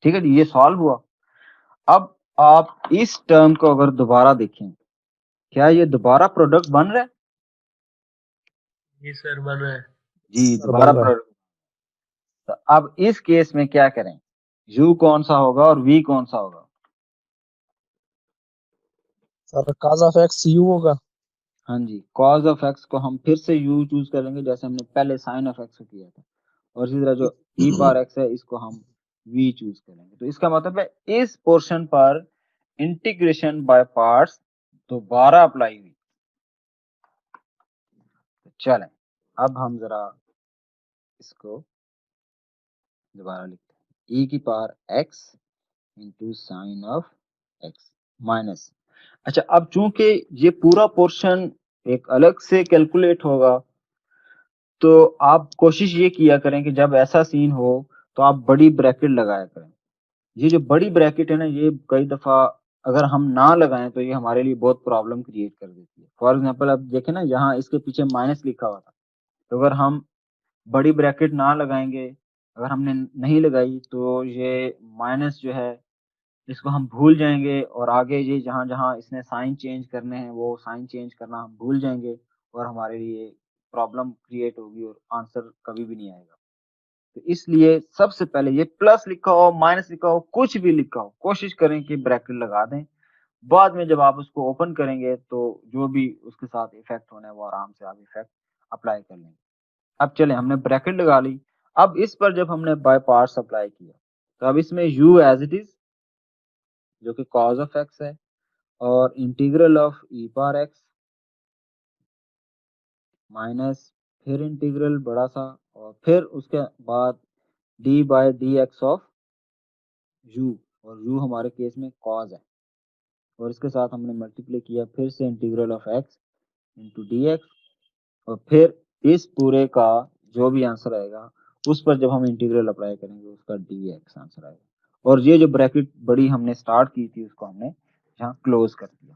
S1: ठीक है जी, ये सॉल्व हुआ। अब आप इस टर्म को अगर दोबारा देखें, क्या ये दोबारा प्रोडक्ट बन रहा है?
S3: ये सर बन रहा है।
S1: जी,
S2: सर
S1: दोबारा
S2: बन रहा है।
S1: प्रोडक्ट। तो अब इस केस में क्या करें? u कौन सा होगा और v कौन सा होगा?
S2: Sir cos of x u होगा।
S1: हाँ जी, cos ऑफ x को हम फिर से u चूज करेंगे जैसे हमने पहले sin ऑफ x को किया था, और इसी तरह जो e पावर x है इसको हम v चूज करेंगे। तो इसका मतलब है इस पोर्शन पर इंटीग्रेशन बाय पार्ट्स दोबारा अप्लाई हुई। तो चलें, अब हम जरा इसको दोबारा लिखते हैं, e की power x into sine of x minus. अच्छा, अब चूंकि ये पूरा पोर्शन एक अलग से कैलकुलेट होगा, तो आप कोशिश ये किया करें कि जब ऐसा सीन हो तो आप बड़ी ब्रैकेट लगाया करें। ये जो बड़ी ब्रैकेट है ना, ये कई दफा अगर हम ना लगाएं तो ये हमारे लिए बहुत प्रॉब्लम क्रिएट कर देती है। फॉर एग्जाम्पल, अब देखें ना, यहाँ इसके पीछे माइनस लिखा हुआ था, तो अगर हम बड़ी ब्रैकेट ना लगाएंगे, अगर हमने नहीं लगाई, तो ये माइनस जो है इसको हम भूल जाएंगे, और आगे ये जहाँ जहाँ इसने साइन चेंज करने हैं वो साइन चेंज करना हम भूल जाएंगे, और हमारे लिए प्रॉब्लम क्रिएट होगी और आंसर कभी भी नहीं आएगा। तो इसलिए सबसे पहले ये प्लस लिखा हो, माइनस लिखा हो, कुछ भी लिखा हो, कोशिश करें कि ब्रैकेट लगा दें। बाद में जब आप उसको ओपन करेंगे तो जो भी उसके साथ इफेक्ट होना है वो आराम से आप इफेक्ट अप्लाई कर लेंगे। अब चले, हमने ब्रैकेट लगा ली। अब इस पर जब हमने बाय पार्ट्स अप्लाई किया, तो अब इसमें u एज इट इज, जो कि कॉज ऑफ एक्स है, और integral of E power x minus, फिर इंटीग्रल बड़ा सा, और फिर उसके बाद D by D x of you, और यू हमारे केस में कॉज है, और इसके साथ हमने मल्टीप्लाई किया फिर से integral of x into d x, और फिर इस पूरे का जो भी आंसर आएगा उस पर जब हम इंटीग्रल अप्लाई करेंगे उसका डी एक्स आंसर आएगा। और ये जो ब्रैकेट बड़ी हमने स्टार्ट की थी उसको हमने यहाँ क्लोज कर दिया।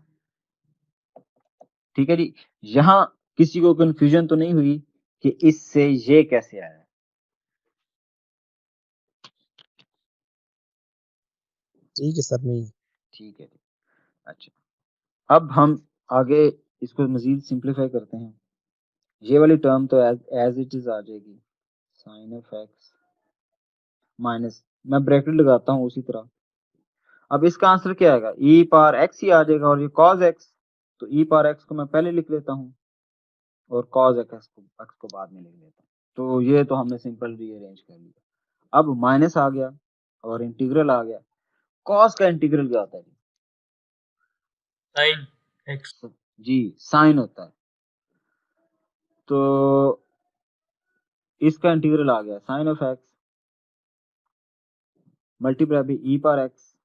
S1: ठीक है जी, यहाँ किसी को कंफ्यूजन तो नहीं हुई कि इससे ये कैसे आया है?
S2: ठीक है सर, नहीं।
S1: ठीक है जी। अच्छा, अब हम आगे इसको मजीद सिंप्लीफाई करते हैं। ये वाली टर्म तो एज इट इज आ जाएगी, साइन ऑफ एक्स माइनस, मैं ब्रैकेट लगाता हूँ उसी तरह। अब इसका आंसर क्या आएगा? ई पावर एक्स ही आ जाएगा, और ये कॉज एक्स, तो ई पावर एक्स को मैं पहले लिख लेता हूँ और कॉज एक्स को बाद में लिख लेता हूँ। तो ये तो हमने सिंपल रीअरेंज कर लिया। अब माइनस आ गया और इंटीग्रल आ गया। कॉस का इंटीग्रल क्या होता है
S3: sin x।
S1: जी? साइन होता है। तो इसका इंटीग्रल आ गया sine of x multiply by e power x,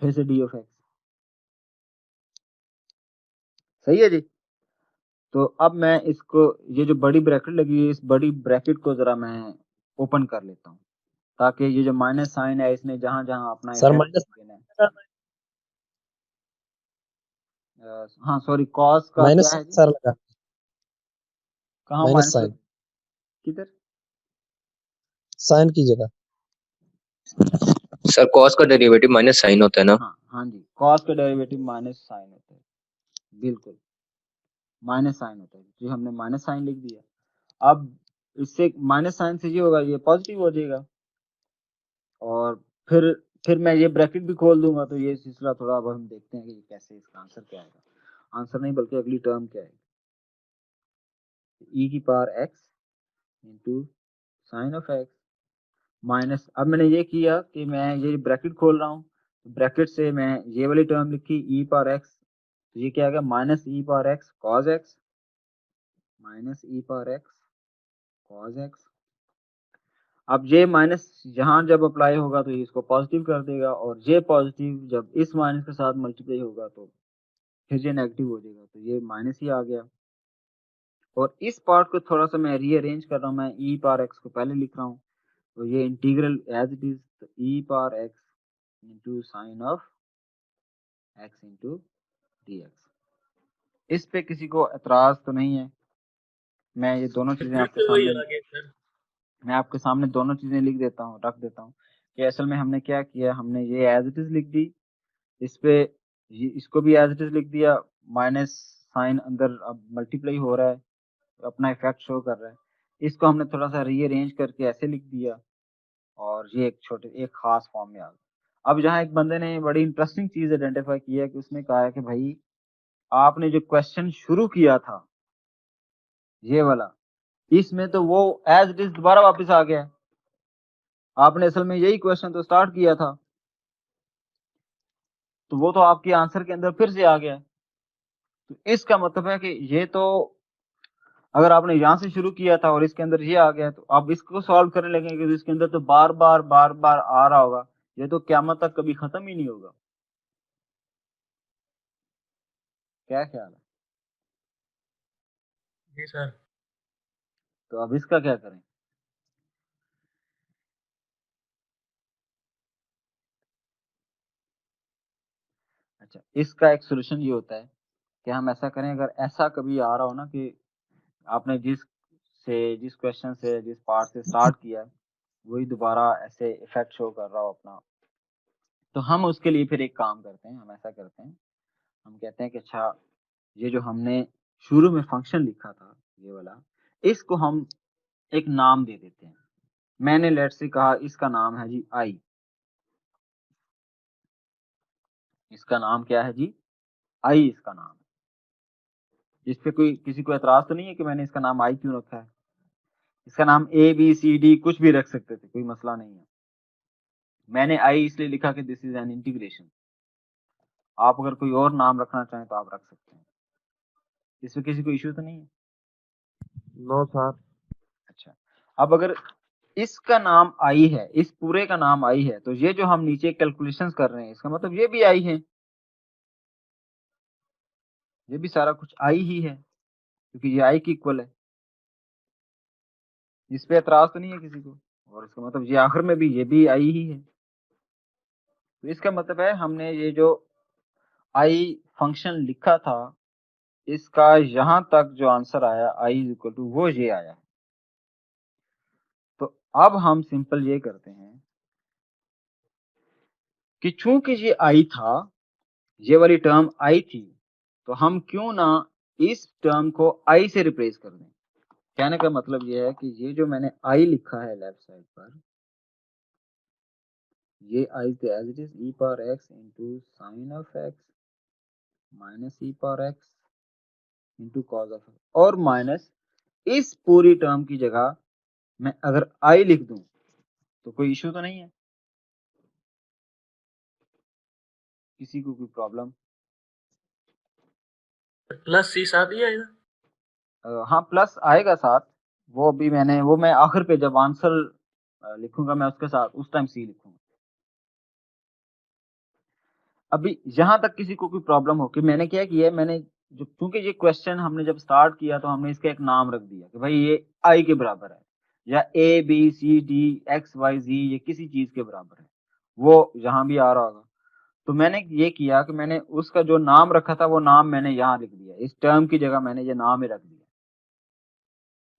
S1: फिर से डी ऑफ एक्स। सही है जी। तो अब मैं इसको, ये जो बड़ी ब्रैकेट लगी है, इस बड़ी ब्रैकेट को जरा मैं ओपन कर लेता हूँ, ताकि ये जो माइनस साइन है इसने जहां जहां अपना
S2: सर
S1: इफेक्ट
S2: माइनस
S1: देना है। हाँ सॉरी, कॉस का
S2: माइनस
S1: क्या है जी?
S2: सर लगा,
S1: कहाँ
S2: माइनस
S1: माइनस
S2: साइन,
S1: किधर?
S2: साइन की जगह।
S5: सर कॉस का डेरिवेटिव माइनस साइन होता है ना?
S1: हाँ हाँ जी, कॉस का डेरिवेटिव माइनस साइन होता है, बिल्कुल माइनस साइन होता है जी। हमने माइनस साइन लिख दिया। अब इससे माइनस साइन से ये होगा, ये पॉजिटिव हो जाएगा, और फिर मैं ये ब्रैकेट भी खोल दूंगा, तो ये सिलसिला थोड़ा अब हम देखते हैं कि कैसे इसका आंसर क्या आएगा। आंसर नहीं बल्कि अगली टर्म क्या है, ई की power x into sine of x minus. अब मैंने ये किया कि मैं ये ब्रैकेट खोल रहा हूँ, ब्रैकेट से मैं ये वाली टर्म लिखी ई पावर एक्स, तो ये क्या आ गया? Minus e power x cos x, minus e power x cos x. अब ये माइनस यहाँ जब अप्लाई होगा तो ये इसको पॉजिटिव कर देगा, और ये पॉजिटिव जब इस माइनस के साथ मल्टीप्लाई होगा तो फिर ये नेगेटिव हो जाएगा, तो ये माइनस ही आ गया। और इस पार्ट को थोड़ा सा मैं रीअरेंज कर रहा हूँ, मैं ई पावर एक्स को पहले लिख रहा हूँ, तो ये integral as it is e power x into sine of x into d x. इस पे किसी को एतराज तो नहीं है? मैं ये दोनों चीजें
S3: फिर
S1: आपके
S3: तो वही
S1: सामने
S3: आ गया सर।
S1: मैं आपके सामने दोनों चीजें लिख देता हूँ, रख देता हूँ कि असल में हमने क्या किया, हमने ये एज इट इज लिख दी, इस पे इसको भी एज इट इज लिख दिया, माइनस साइन अंदर अब मल्टीप्लाई हो रहा है, अपना इफेक्ट शो कर रहा है, इसको हमने थोड़ा सा रीअरेंज करके ऐसे लिख दिया और ये एक खास फॉर्म में आ गया। अब जहाँ एक बंदे ने बड़ी इंटरेस्टिंग चीज आइडेंटिफाई की है कि उसने कहा है कि भाई आपने जो क्वेश्चन शुरू किया था ये वाला, इसमें तो वो एज इट इज दोबारा वापस आ गया है, आपने असल में यही क्वेश्चन तो स्टार्ट किया था, तो वो तो आपके आंसर के अंदर फिर से आ गया है। तो इसका मतलब है कि ये तो अगर आपने यहां से शुरू किया था और इसके अंदर ये आ गया, तो आप इसको सॉल्व करने लगेंगे तो इसके अंदर तो बार बार आ रहा होगा, ये तो क्यामत तक कभी खत्म ही नहीं होगा। क्या ख्याल है?
S3: जी सर।
S1: तो अब इसका क्या करें? अच्छा, इसका एक सोल्यूशन ये होता है कि हम ऐसा करें, अगर ऐसा कभी आ रहा हो ना कि आपने जिस क्वेश्चन से जिस पार्ट से स्टार्ट किया है वही दोबारा ऐसे इफेक्ट शो कर रहा हो अपना, तो हम उसके लिए फिर एक काम करते हैं, हम ऐसा करते हैं, हम कहते हैं कि अच्छा ये जो हमने शुरू में फंक्शन लिखा था ये वाला, इसको हम एक नाम दे देते हैं। मैंने लेट्स से कहा इसका नाम है जी आई, इसका नाम क्या है जी? आई इसका नाम है। इस पे कोई किसी को एतराज तो नहीं है कि मैंने इसका नाम आई क्यों रखा है? इसका नाम ए बी सी डी कुछ भी रख सकते थे, कोई मसला नहीं है। मैंने आई इसलिए लिखा कि दिस इज एन इंटीग्रेशन, आप अगर कोई और नाम रखना चाहें तो आप रख सकते हैं, इसमें किसी को इश्यू तो नहीं है?
S2: No sir.
S1: अच्छा, अब अगर इसका नाम आई है, इस पूरे का नाम आई है, तो ये जो हम नीचे कैलकुलेशंस कर रहे हैं इसका मतलब ये भी आई है, ये भी सारा कुछ आई ही है क्योंकि ये आई की इक्वल है, इस पे एतराज तो नहीं है किसी को, और इसका मतलब ये आखिर में भी ये भी आई ही है। तो इसका मतलब है हमने ये जो आई फंक्शन लिखा था इसका यहां तक जो आंसर आया आई इज इक्वल टू वो ये आया है। तो अब हम सिंपल ये करते हैं कि चूंकि ये आई था, ये वाली टर्म आई थी, तो हम क्यों ना इस टर्म को आई से रिप्लेस कर दें। कहने का मतलब ये है कि ये जो मैंने आई लिखा है लेफ्ट साइड पर, ये आई तो as it is e power x into sine of x minus e power x into cos of x, और माइनस इस पूरी टर्म की जगह मैं अगर आई लिख दूं तो कोई इश्यू तो नहीं है, किसी को कोई प्रॉब्लम?
S3: प्लस सी साथ ही आएगा।
S1: हाँ प्लस आएगा साथ, वो अभी वो मैं आखिर पे जब आंसर लिखूंगा मैं उसके साथ उस टाइम सी लिखूंगा। अभी यहां तक किसी को कोई प्रॉब्लम हो कि मैंने क्या किया है, मैंने जो क्योंकि ये क्वेश्चन हमने जब स्टार्ट किया तो हमने इसका एक नाम रख दिया कि भाई ये आई के बराबर है, या a b c d x y z ये किसी चीज के बराबर है, वो यहां भी आ रहा होगा। तो मैंने ये किया कि मैंने उसका जो नाम रखा था वो नाम मैंने यहाँ लिख दिया, इस टर्म की जगह मैंने ये नाम ही रख दिया।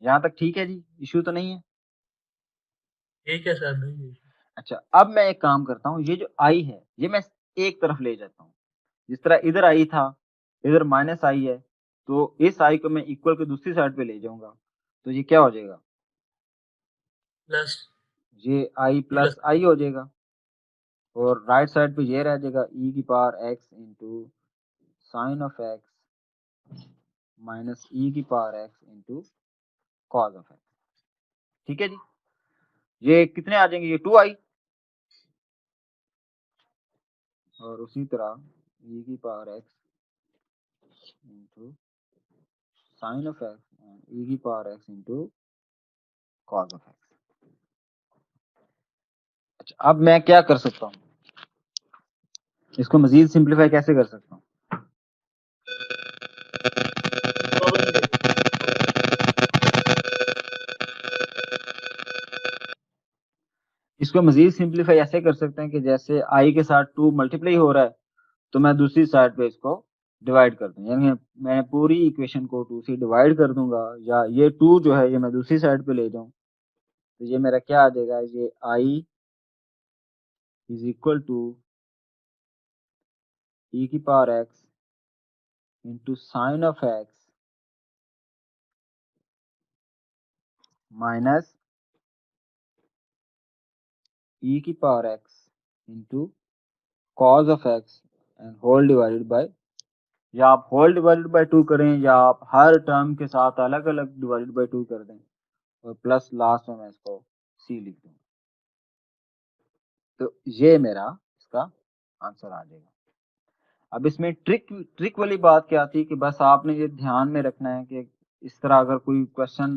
S1: यहाँ तक ठीक है जी, इश्यू तो नहीं है?
S3: ठीक है सर, नहीं है।
S1: अच्छा, अब मैं एक काम करता हूँ, ये जो आई है ये मैं एक तरफ ले जाता हूँ, जिस तरह इधर आई था, इधर माइनस आई है, तो इस आई को मैं इक्वल के दूसरी साइड पे ले जाऊंगा, तो ये क्या हो जाएगा?
S3: प्लस
S1: ये आई
S3: प्लस
S1: प्लस आई हो जाएगा, और राइट साइड पे ये रह जाएगा ई की power x into sine of x minus e की power x into cos of x. ठीक है जी, ये कितने आ जाएंगे? ये 2i, और उसी तरह e की power x into sine of x and e की power x into cos of x. अच्छा, अब मैं क्या कर सकता हूँ, इसको मजीद सिंप्लीफाई कैसे कर सकता हूँ? इसको मजीद सिंप्लीफाई ऐसे कर सकते हैं कि जैसे i के साथ 2 मल्टीप्लाई हो रहा है तो मैं दूसरी साइड पे इसको डिवाइड कर दूं, यानी मैं पूरी इक्वेशन को 2 से डिवाइड कर दूंगा, या ये 2 जो है ये मैं दूसरी साइड पे ले जाऊं तो ये मेरा क्या आ जाएगा, ये i is equal to e की power x into sine of x minus e की power x into cos of x and whole divided by, या आप होल डिवाइडेड बाय 2 करें या आप हर टर्म के साथ अलग अलग डिवाइडेड बाय 2 कर दें और प्लस लास्ट में मैं इसको c लिख दूंगा, तो ये मेरा इसका आंसर आ जाएगा। अब इसमें ट्रिक वाली बात क्या थी कि बस आपने ये ध्यान में रखना है कि इस तरह अगर कोई क्वेश्चन,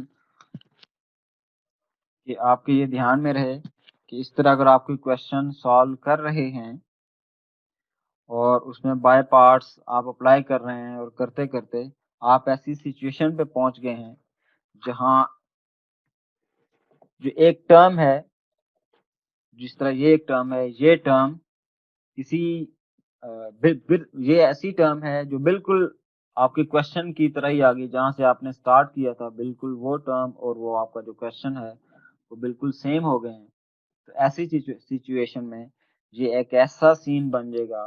S1: कि आपके ये ध्यान में रहे कि इस तरह अगर आप कोई क्वेश्चन सॉल्व कर रहे हैं और उसमें बाय पार्ट्स आप अप्लाई कर रहे हैं और करते करते आप ऐसी सिचुएशन पे पहुंच गए हैं जहां जो एक टर्म है, जिस तरह ये एक टर्म है, ये टर्म किसी ये ऐसी टर्म है जो बिल्कुल आपके क्वेश्चन की तरह ही आ गई, जहां से आपने स्टार्ट किया था बिल्कुल वो टर्म और वो आपका जो क्वेश्चन है वो बिल्कुल सेम हो गए हैं। तो ऐसी सिचुएशन में ये एक ऐसा सीन बन जाएगा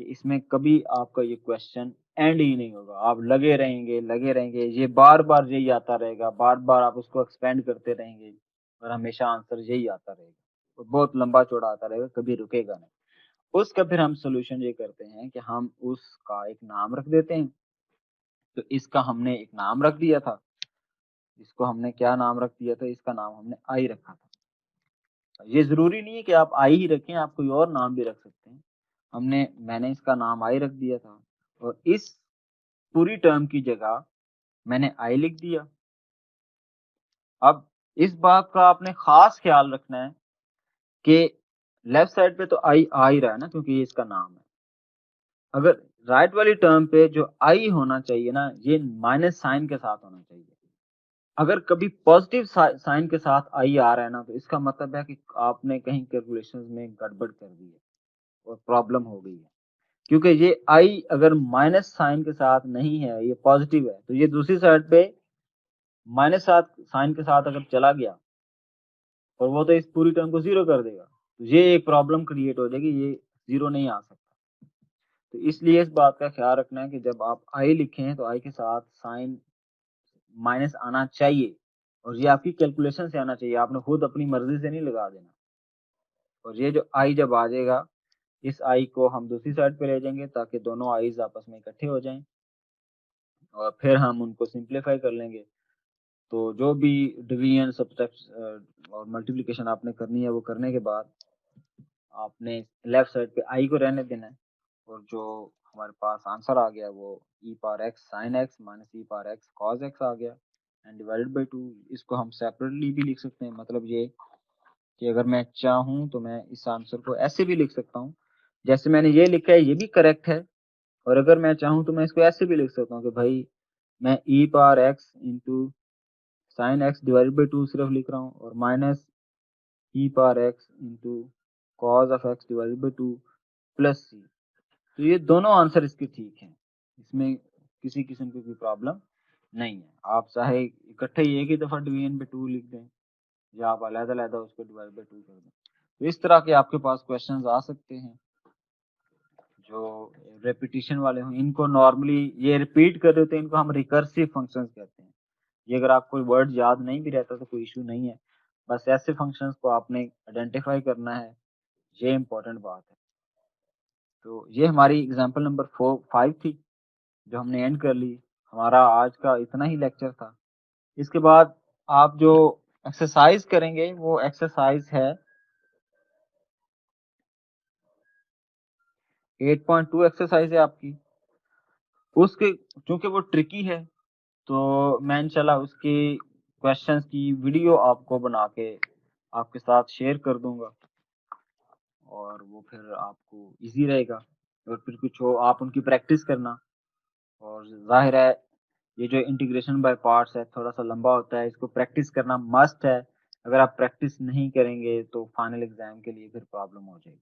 S1: कि इसमें कभी आपका ये क्वेश्चन एंड ही नहीं होगा, आप लगे रहेंगे, ये बार बार यही आता रहेगा, बार बार आप उसको एक्सपेंड करते रहेंगे और हमेशा आंसर यही आता रहेगा और बहुत लंबा चौड़ा आता रहेगा, कभी रुकेगा नहीं। उसका फिर हम सोल्यूशन ये करते हैं कि हम उसका एक नाम रख देते हैं। तो इसका हमने एक नाम रख दिया था, इसको हमने क्या नाम रख दिया था, इसका नाम हमने आई रखा था। ये जरूरी नहीं है कि आप आई ही रखें, आप कोई और नाम भी रख सकते हैं। मैंने इसका नाम आई रख दिया था और इस पूरी टर्म की जगह मैंने आई लिख दिया। अब इस बात का आपने खास ख्याल रखना है कि लेफ्ट साइड पे तो आई आ ही रहा है ना, क्योंकि ये इसका नाम है। अगर राइट वाली टर्म पे जो आई होना चाहिए ना, ये माइनस साइन के साथ होना चाहिए। अगर कभी पॉजिटिव साइन के साथ आई आ रहा है ना, तो इसका मतलब है कि आपने कहीं कैलकुलेशंस में गड़बड़ कर दी है और प्रॉब्लम हो गई है, क्योंकि ये आई अगर माइनस साइन के साथ नहीं है, ये पॉजिटिव है, तो ये दूसरी साइड पे माइनस साइन के साथ अगर चला गया और वो तो इस पूरी टर्म को जीरो कर देगा, तो ये एक प्रॉब्लम क्रिएट हो जाएगी, ये जीरो नहीं आ सकता। तो इसलिए इस बात का ख्याल रखना है कि जब आप आई लिखें तो आई के साथ साइन माइनस आना चाहिए और ये आपकी कैलकुलेशन से आना चाहिए, आपने खुद अपनी मर्जी से नहीं लगा देना। और ये जो आई जब आ जाएगा, इस आई को हम दूसरी साइड पे ले जाएंगे ताकि दोनों आईज आपस में इकट्ठे हो जाएं और फिर हम उनको सिंप्लीफाई कर लेंगे। तो जो भी डिवीजन सब्ट्रैक्शन और मल्टीप्लिकेशन आपने करनी है, वो करने के बाद आपने लेफ्ट साइड पे आई को रहने देना है और जो हमारे पास आंसर आ गया वो e power x sine x minus e power x cos x आ गया एंड डिवाइडेड बाई 2। इसको हम सेपरेटली भी लिख सकते हैं, मतलब ये कि अगर मैं चाहूँ तो मैं इस आंसर को ऐसे भी लिख सकता हूँ जैसे मैंने ये लिखा है, ये भी करेक्ट है। और अगर मैं चाहूँ तो मैं इसको ऐसे भी लिख सकता हूँ कि भाई मैं e power x into sine x divided by 2 सिर्फ लिख रहा हूँ और minus e power x into cos of x divided by 2 plus c. तो ये दोनों आंसर इसके ठीक हैं, इसमें किसी किस्म की कोई प्रॉब्लम नहीं है। आप चाहे इकट्ठे ही एक ही दफा डिवीजन पे 2 लिख दें या आप अलग-अलग उसको डिवाइड बाय 2 कर दें। तो इस तरह के आपके पास क्वेश्चंस आ सकते हैं जो रेपिटेशन वाले हों। इनको नॉर्मली ये रिपीट कर रहे होते हैं, इनको हम रिकर्सिव फंक्शंस कहते हैं। ये अगर आपको वर्ड याद नहीं भी रहता तो कोई इशू नहीं है, बस ऐसे फंक्शंस को आपने आइडेंटिफाई करना है, ये इंपॉर्टेंट बात है। तो ये हमारी एग्जांपल नंबर 5 थी जो हमने एंड कर ली। हमारा आज का इतना ही लेक्चर था। इसके बाद आप जो एक्सरसाइज करेंगे वो एक्सरसाइज है 8.2 एक्सरसाइज है आपकी। उसके चूंकि वो ट्रिकी है तो मैं इंशाल्लाह उसकी क्वेश्चंस की वीडियो आपको बना के आपके साथ शेयर कर दूंगा और वो फिर आपको इजी रहेगा और फिर कुछ हो आप उनकी प्रैक्टिस करना। और जाहिर है ये जो इंटीग्रेशन बाय पार्ट्स है थोड़ा सा लंबा होता है, इसको प्रैक्टिस करना मस्ट है, अगर आप प्रैक्टिस नहीं करेंगे तो फाइनल एग्जाम के लिए फिर प्रॉब्लम हो जाएगी।